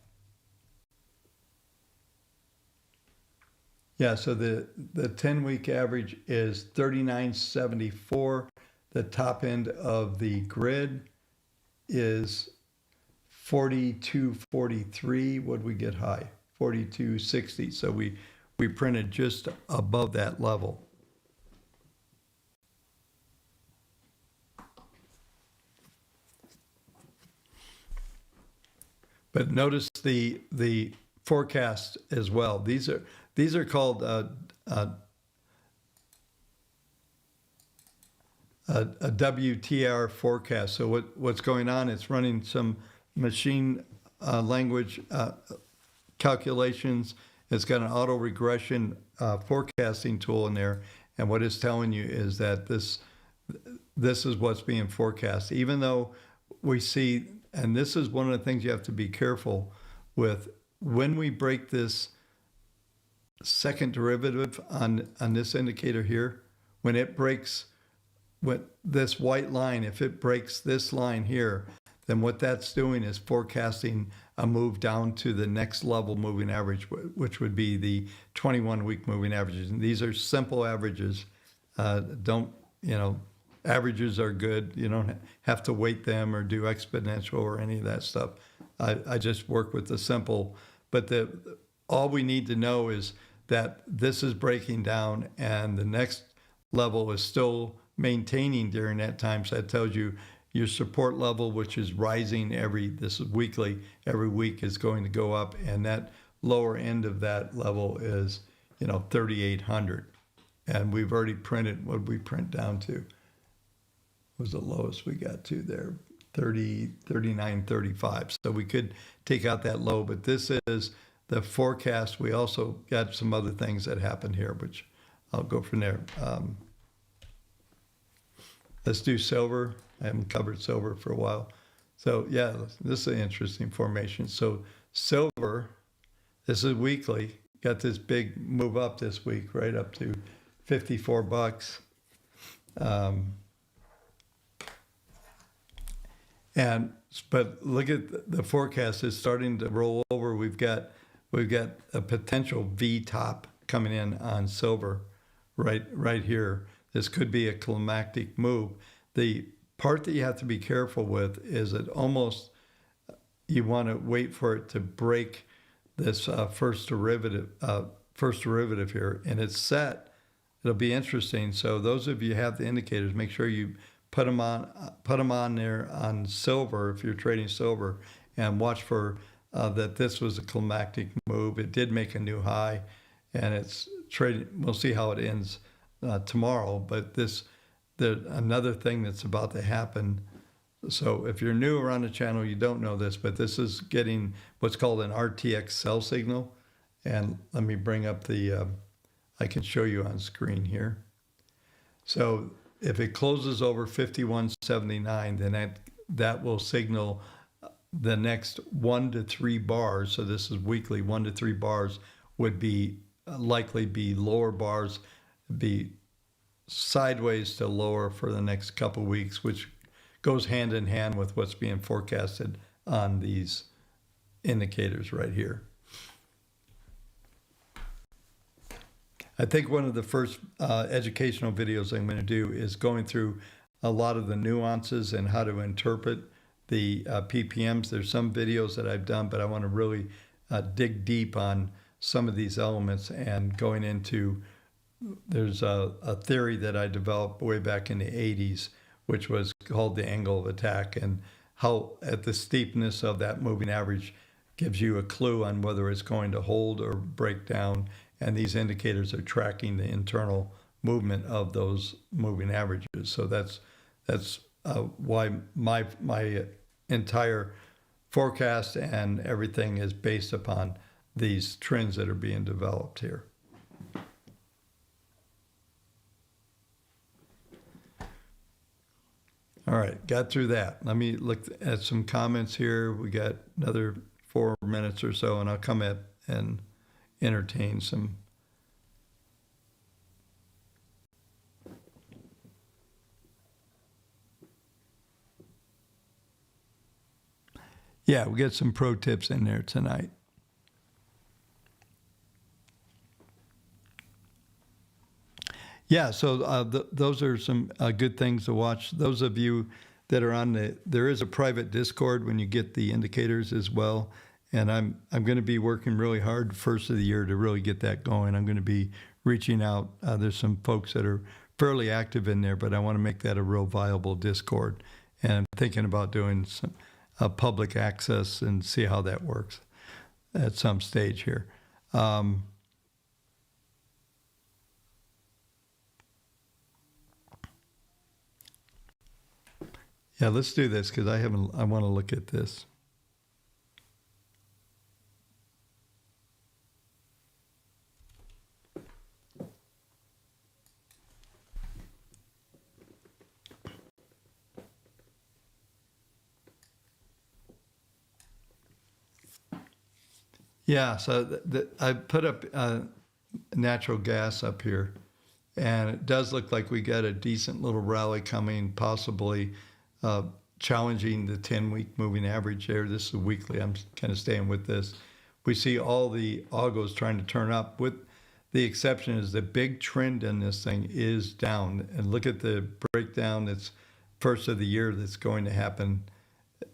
Yeah, so the 10-week average is 39.74. The top end of the grid is 42.43. What did we get high? 42.60. So we printed just above that level. But notice the forecast as well. These are called a WTR forecast. So what's going on? It's running some machine language calculations. It's got an auto regression forecasting tool in there, and what it's telling you is that this is what's being forecast. Even though we see, and this is one of the things you have to be careful with, when we break this second derivative on this indicator here, when it breaks with this white line, if it breaks this line here, then what that's doing is forecasting a move down to the next level moving average, which would be the 21-week moving averages. And these are simple averages. Averages are good. You don't have to weight them or do exponential or any of that stuff. I just work with the simple. But all we need to know is that this is breaking down and the next level is still maintaining during that time. So that tells you your support level, which is rising this is weekly, every week is going to go up. And that lower end of that level is, 3,800. And we've already printed, what did we print down to? Was the lowest we got to there, 39.35. So we could take out that low, but this is the forecast. We also got some other things that happened here, which I'll go from there. Let's do silver. I haven't covered silver for a while. So yeah, this is an interesting formation. So silver, this is weekly, got this big move up this week, right up to $54. But look at the forecast is starting to roll over. We've got a potential V top coming in on silver right here. This could be a climactic move. The part that you have to be careful with is that almost you want to wait for it to break this first derivative here, and it's set. It'll be interesting. So those of you who have the indicators, make sure you put them on there on silver if you're trading silver, and watch for that this was a climactic move. It did make a new high, and it's trading. We'll see how it ends tomorrow, but another thing that's about to happen. So if you're new around the channel, you don't know this, but this is getting what's called an RTX sell signal. And let me bring up I can show you on screen here. So if it closes over 51.79, then that will signal the next 1 to 3 bars. So this is weekly, 1 to 3 bars would be likely be lower bars, be sideways to lower for the next couple weeks, which goes hand in hand with what's being forecasted on these indicators right here. I think one of the first educational videos I'm going to do is going through a lot of the nuances and how to interpret the PPMs. There's some videos that I've done, but I want to really dig deep on some of these elements and going into, there's a theory that I developed way back in the 80s, which was called the angle of attack, and how at the steepness of that moving average gives you a clue on whether it's going to hold or break down. And these indicators are tracking the internal movement of those moving averages. So that's why my entire forecast and everything is based upon these trends that are being developed here. All right, got through that. Let me look at some comments here. We got another 4 minutes or so, and I'll come at and entertain some. Yeah, we got some pro tips in there tonight. Yeah, so those are some good things to watch. Those of you that are on there is a private Discord when you get the indicators as well. And I'm going to be working really hard first of the year to really get that going. I'm going to be reaching out. There's some folks that are fairly active in there, but I want to make that a real viable Discord. And I'm thinking about doing some public access and see how that works at some stage here. Yeah, let's do this because I want to look at this. Yeah, so I put up natural gas up here, and it does look like we got a decent little rally coming, possibly challenging the 10-week moving average there. This is weekly. I'm kind of staying with this. We see all the algos trying to turn up, with the exception is the big trend in this thing is down. And look at the breakdown that's first of the year that's going to happen.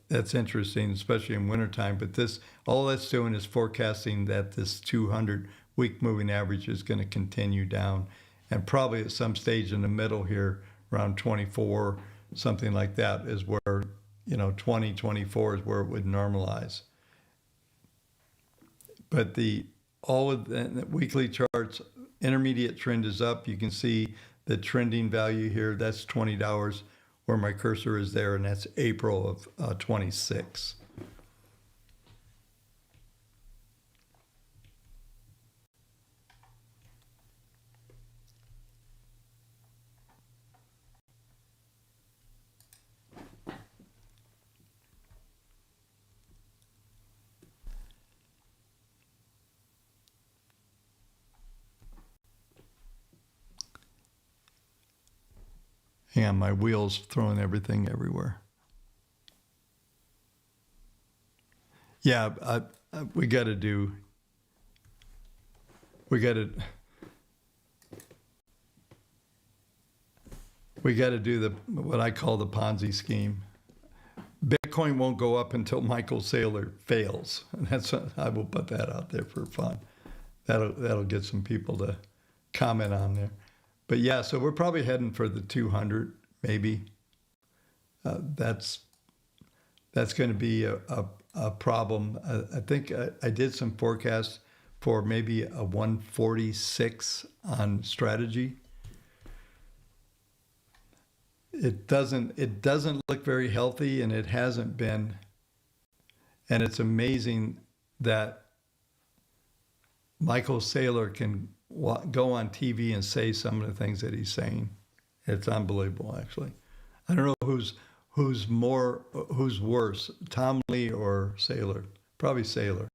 That's interesting, especially in wintertime. But all that's doing is forecasting that this 200-week moving average is going to continue down. And probably at some stage in the middle here, around 24, something like that, is where, 2024 is where it would normalize. But all of the weekly charts, intermediate trend is up. You can see the trending value here. That's $20 where my cursor is there, and that's April of 26. Hang on, my wheel's throwing everything everywhere. Yeah, we got to do the what I call the Ponzi scheme. Bitcoin won't go up until Michael Saylor fails. And I will put that out there for fun. That'll get some people to comment on there. But yeah, so we're probably heading for the 200, maybe. That's going to be a problem. I think I did some forecasts for maybe a 146 on strategy. it doesn't look very healthy, and it hasn't been. And it's amazing that Michael Saylor can go on TV and say some of the things that he's saying. It's unbelievable, actually. I don't know who's worse, Tom Lee or Saylor. Probably Saylor.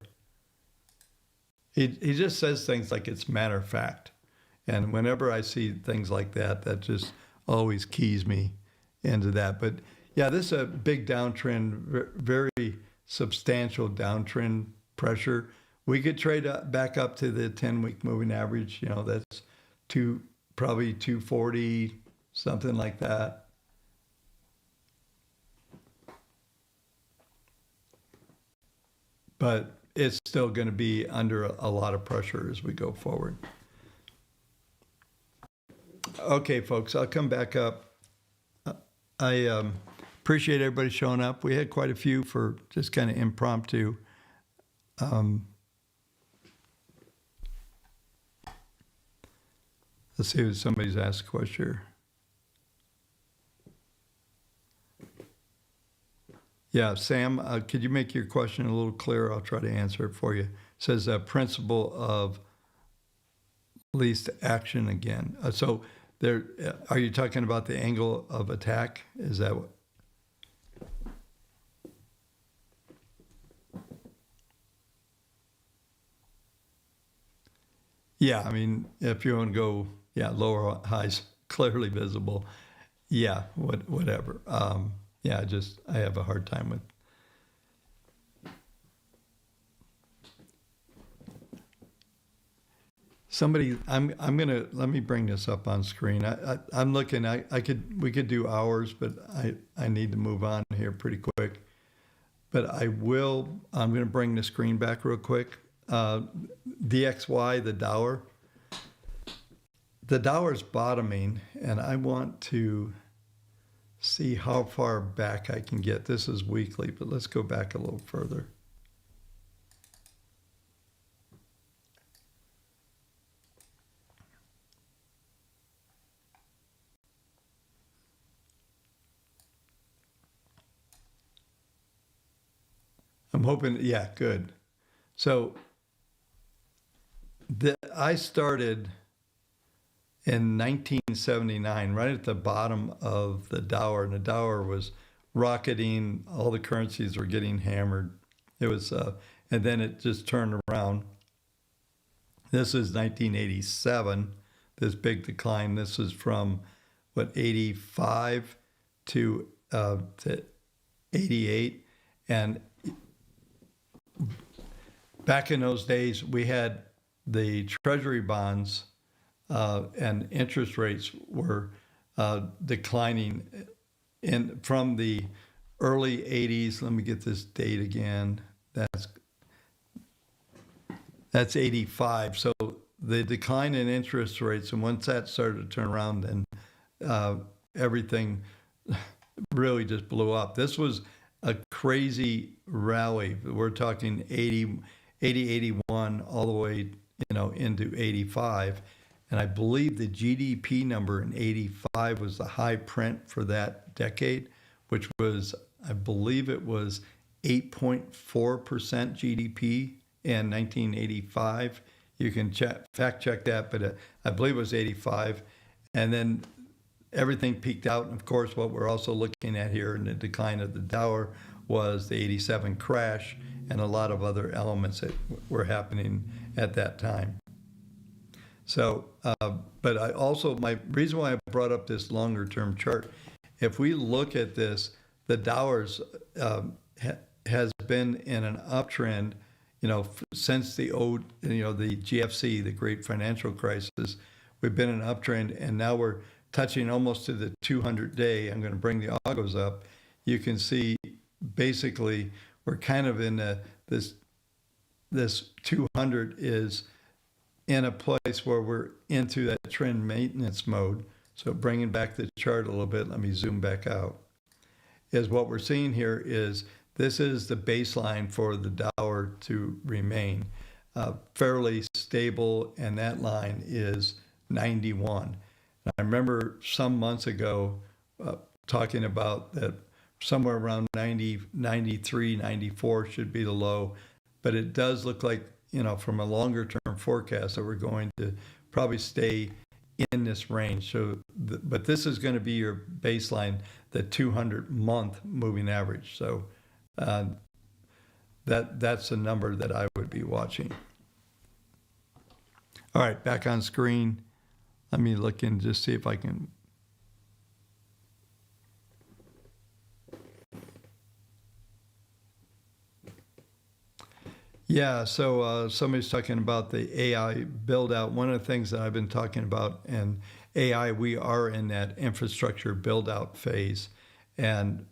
He just says things like it's matter of fact. And whenever I see things like that, that just always keys me into that. But yeah, this is a big downtrend, very substantial downtrend pressure. We could trade back up to the 10-week moving average. That's probably 240, something like that. But it's still going to be under a lot of pressure as we go forward. Okay, folks, I'll come back up. I appreciate everybody showing up. We had quite a few for just kind of impromptu. Let's see if somebody's asked a question here. Yeah, Sam, could you make your question a little clearer? I'll try to answer it for you. It says principle of least action again. So there, are you talking about the angle of attack? Is that what? Yeah, I mean, if you want to go, lower highs clearly visible. Yeah, whatever. Yeah, I have a hard time with. Somebody, let me bring this up on screen. I'm looking. We could do hours, but I need to move on here pretty quick. But I'm going to bring the screen back real quick. DXY, the Dow. The Dow is bottoming, and I want to see how far back I can get. This is weekly, but let's go back a little further. I'm hoping, yeah, good. So I started in 1979, right at the bottom of the Dow, and the Dow was rocketing. All the currencies were getting hammered. It was, and then it just turned around. This is 1987, this big decline. This is from 85 to 88, and back in those days, we had the Treasury bonds and interest rates were declining from the early 80s. Let me get this date again. That's 85. So the decline in interest rates, and once that started to turn around, then everything really just blew up. This was a crazy rally. We're talking 80, 81, all the way, into 85. And I believe the GDP number in 85 was the high print for that decade, which was, I believe it was 8.4% GDP in 1985. You can fact check that, but I believe it was 85. And then everything peaked out. And of course, what we're also looking at here in the decline of the Dow was the 87 crash and a lot of other elements that were happening at that time. So, but my reason why I brought up this longer term chart, if we look at this, the Dow has been in an uptrend, since the GFC, the Great Financial Crisis. We've been in an uptrend, and now we're touching almost to the 200-day. I'm going to bring the Augos up. You can see basically we're kind of in this 200 is in a place where we're into that trend maintenance mode. So bringing back the chart a little bit, let me zoom back out, is what we're seeing here is this is the baseline for the Dow to remain fairly stable, and that line is 91. I remember some months ago, talking about that somewhere around 90, 93, 94 should be the low. But it does look like, from a longer term forecast that we're going to probably stay in this range. So, but this is going to be your baseline, the 200-month moving average. So uh, that's a number that I would be watching. All right, back on screen. Let me look and just see if I can. Yeah, so somebody's talking about the AI build out. One of the things that I've been talking about in AI, we are in that infrastructure build out phase. And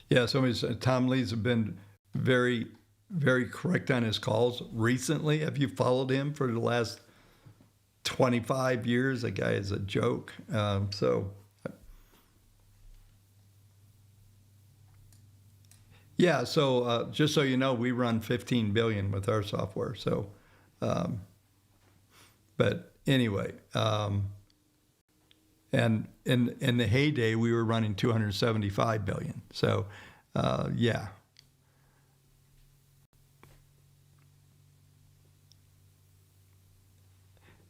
yeah, Tom Lee's been very, very correct on his calls recently. Have you followed him for the last 25 years? The guy is a joke. Yeah, so just so you know, we run 15 billion with our software. So, um, but anyway, and in the heyday, we were running 275 billion. So, yeah.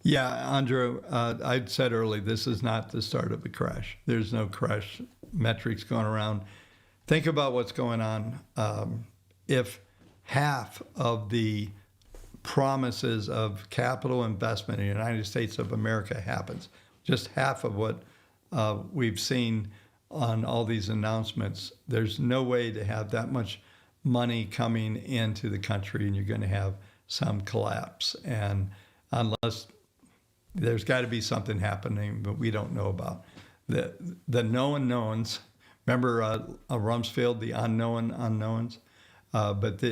Yeah, Andrew, I said earlier, this is not the start of a crash. There's no crash metrics going around. Think about what's going on. If half of the promises of capital investment in the United States of America happens, just half of what we've seen on all these announcements, there's no way to have that much money coming into the country and you're going to have some collapse. And unless there's got to be something happening that we don't know about. The known knowns, remember Rumsfeld, the unknown unknowns? But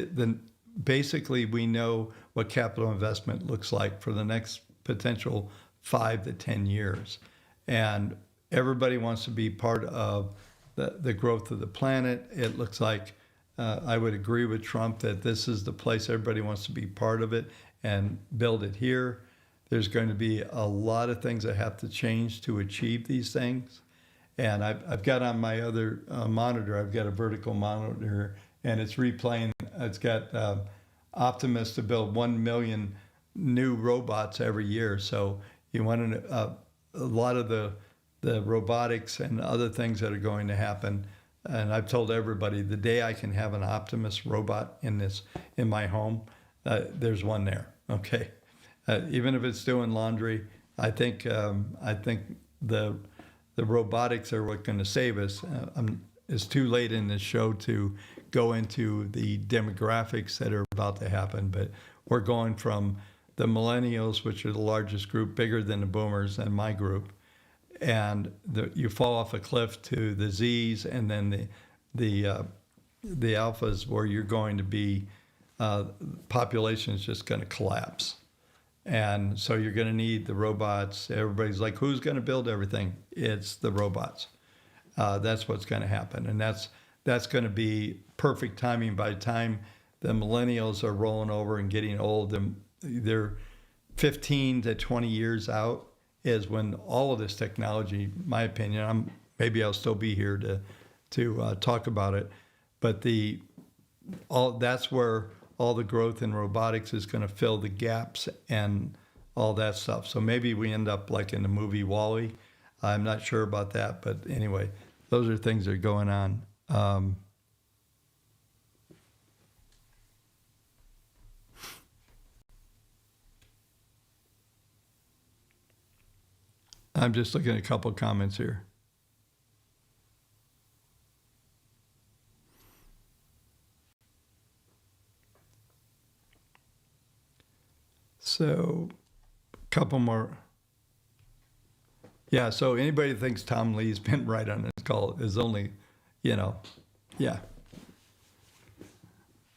basically we know what capital investment looks like for the next potential 5 to 10 years. And everybody wants to be part of the growth of the planet. It looks like I would agree with Trump that this is the place everybody wants to be part of it and build it here. There's going to be a lot of things that have to change to achieve these things. And I've got on my other monitor, I've got a vertical monitor, and it's replaying. It's got Optimus to build 1 million new robots every year. So you want a lot of the robotics and other things that are going to happen. And I've told everybody the day I can have an Optimus robot in my home, there's one there. Okay. Even if it's doing laundry, I think the robotics are what's going to save us. It's too late in this show to go into the demographics that are about to happen, but we're going from the millennials, which are the largest group, bigger than the boomers and my group, and you fall off a cliff to the Zs, and then the alphas, where you're going to be population is just going to collapse. And so you're going to need the robots. Everybody's like, who's going to build everything? It's the robots. That's what's going to happen. And that's going to be perfect timing. By the time the millennials are rolling over and getting old, and they're 15 to 20 years out is when all of this technology, in my opinion, maybe I'll still be here to talk about it, but that's where all the growth in robotics is going to fill the gaps and all that stuff. So maybe we end up like in the movie Wall-E. I'm not sure about that, but anyway, those are things that are going on. I'm just looking at a couple of comments here. So, a couple more. Yeah, so anybody that thinks Tom Lee's been right on this call is only, yeah.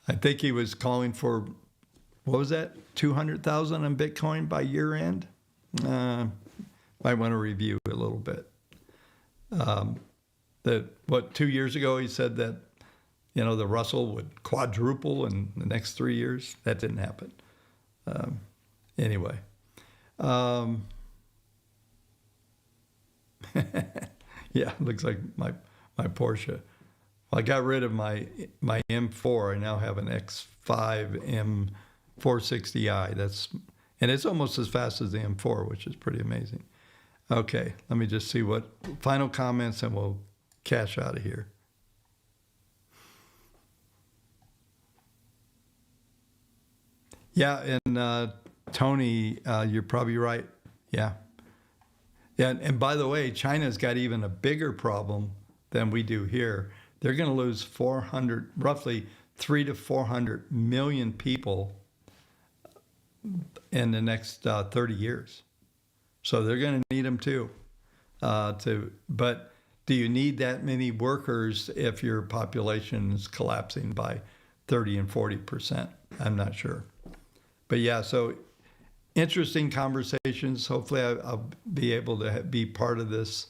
I think he was calling for, what was that, 200,000 on Bitcoin by year end? Might want to review a little bit. 2 years ago he said that, the Russell would quadruple in the next 3 years? That didn't happen. Anyway, Yeah, looks like my Porsche. Well, I got rid of my M4. I now have an X5 M460i. And it's almost as fast as the M4, which is pretty amazing. Okay, let me just see what final comments, and we'll cash out of here. Yeah, and Tony, you're probably right. Yeah. Yeah, and by the way, China's got even a bigger problem than we do here. They're going to lose roughly 300 to 400 million people in the next 30 years. So they're going to need them too. But do you need that many workers if your population is collapsing by 30 and 40%? I'm not sure. But yeah, so interesting conversations. Hopefully I'll be able to be part of this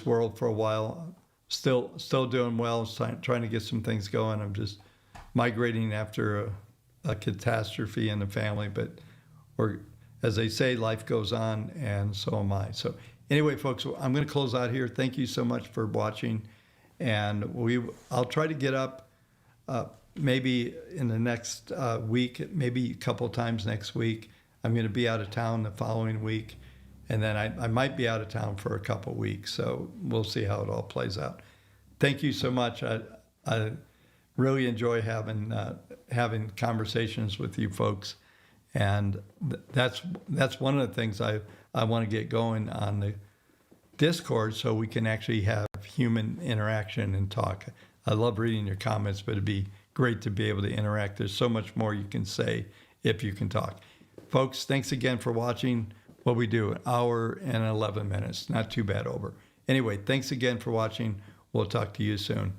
world for a while. Still doing well, trying to get some things going. I'm just migrating after a catastrophe in the family, but as they say, life goes on, and so am I. So anyway, folks, I'm going to close out here. Thank you so much for watching, and I'll try to get up maybe in the next week, maybe a couple times next week. I'm going to be out of town the following week, and then I might be out of town for a couple weeks. So we'll see how it all plays out. Thank you so much. I really enjoy having conversations with you folks, and that's one of the things I want to get going on the Discord, so we can actually have human interaction and talk. I love reading your comments, but it'd be great to be able to interact. There's so much more you can say if you can talk. Folks, thanks again for watching. What we do, an hour and 11 minutes. Not too bad over. Anyway, thanks again for watching. We'll talk to you soon.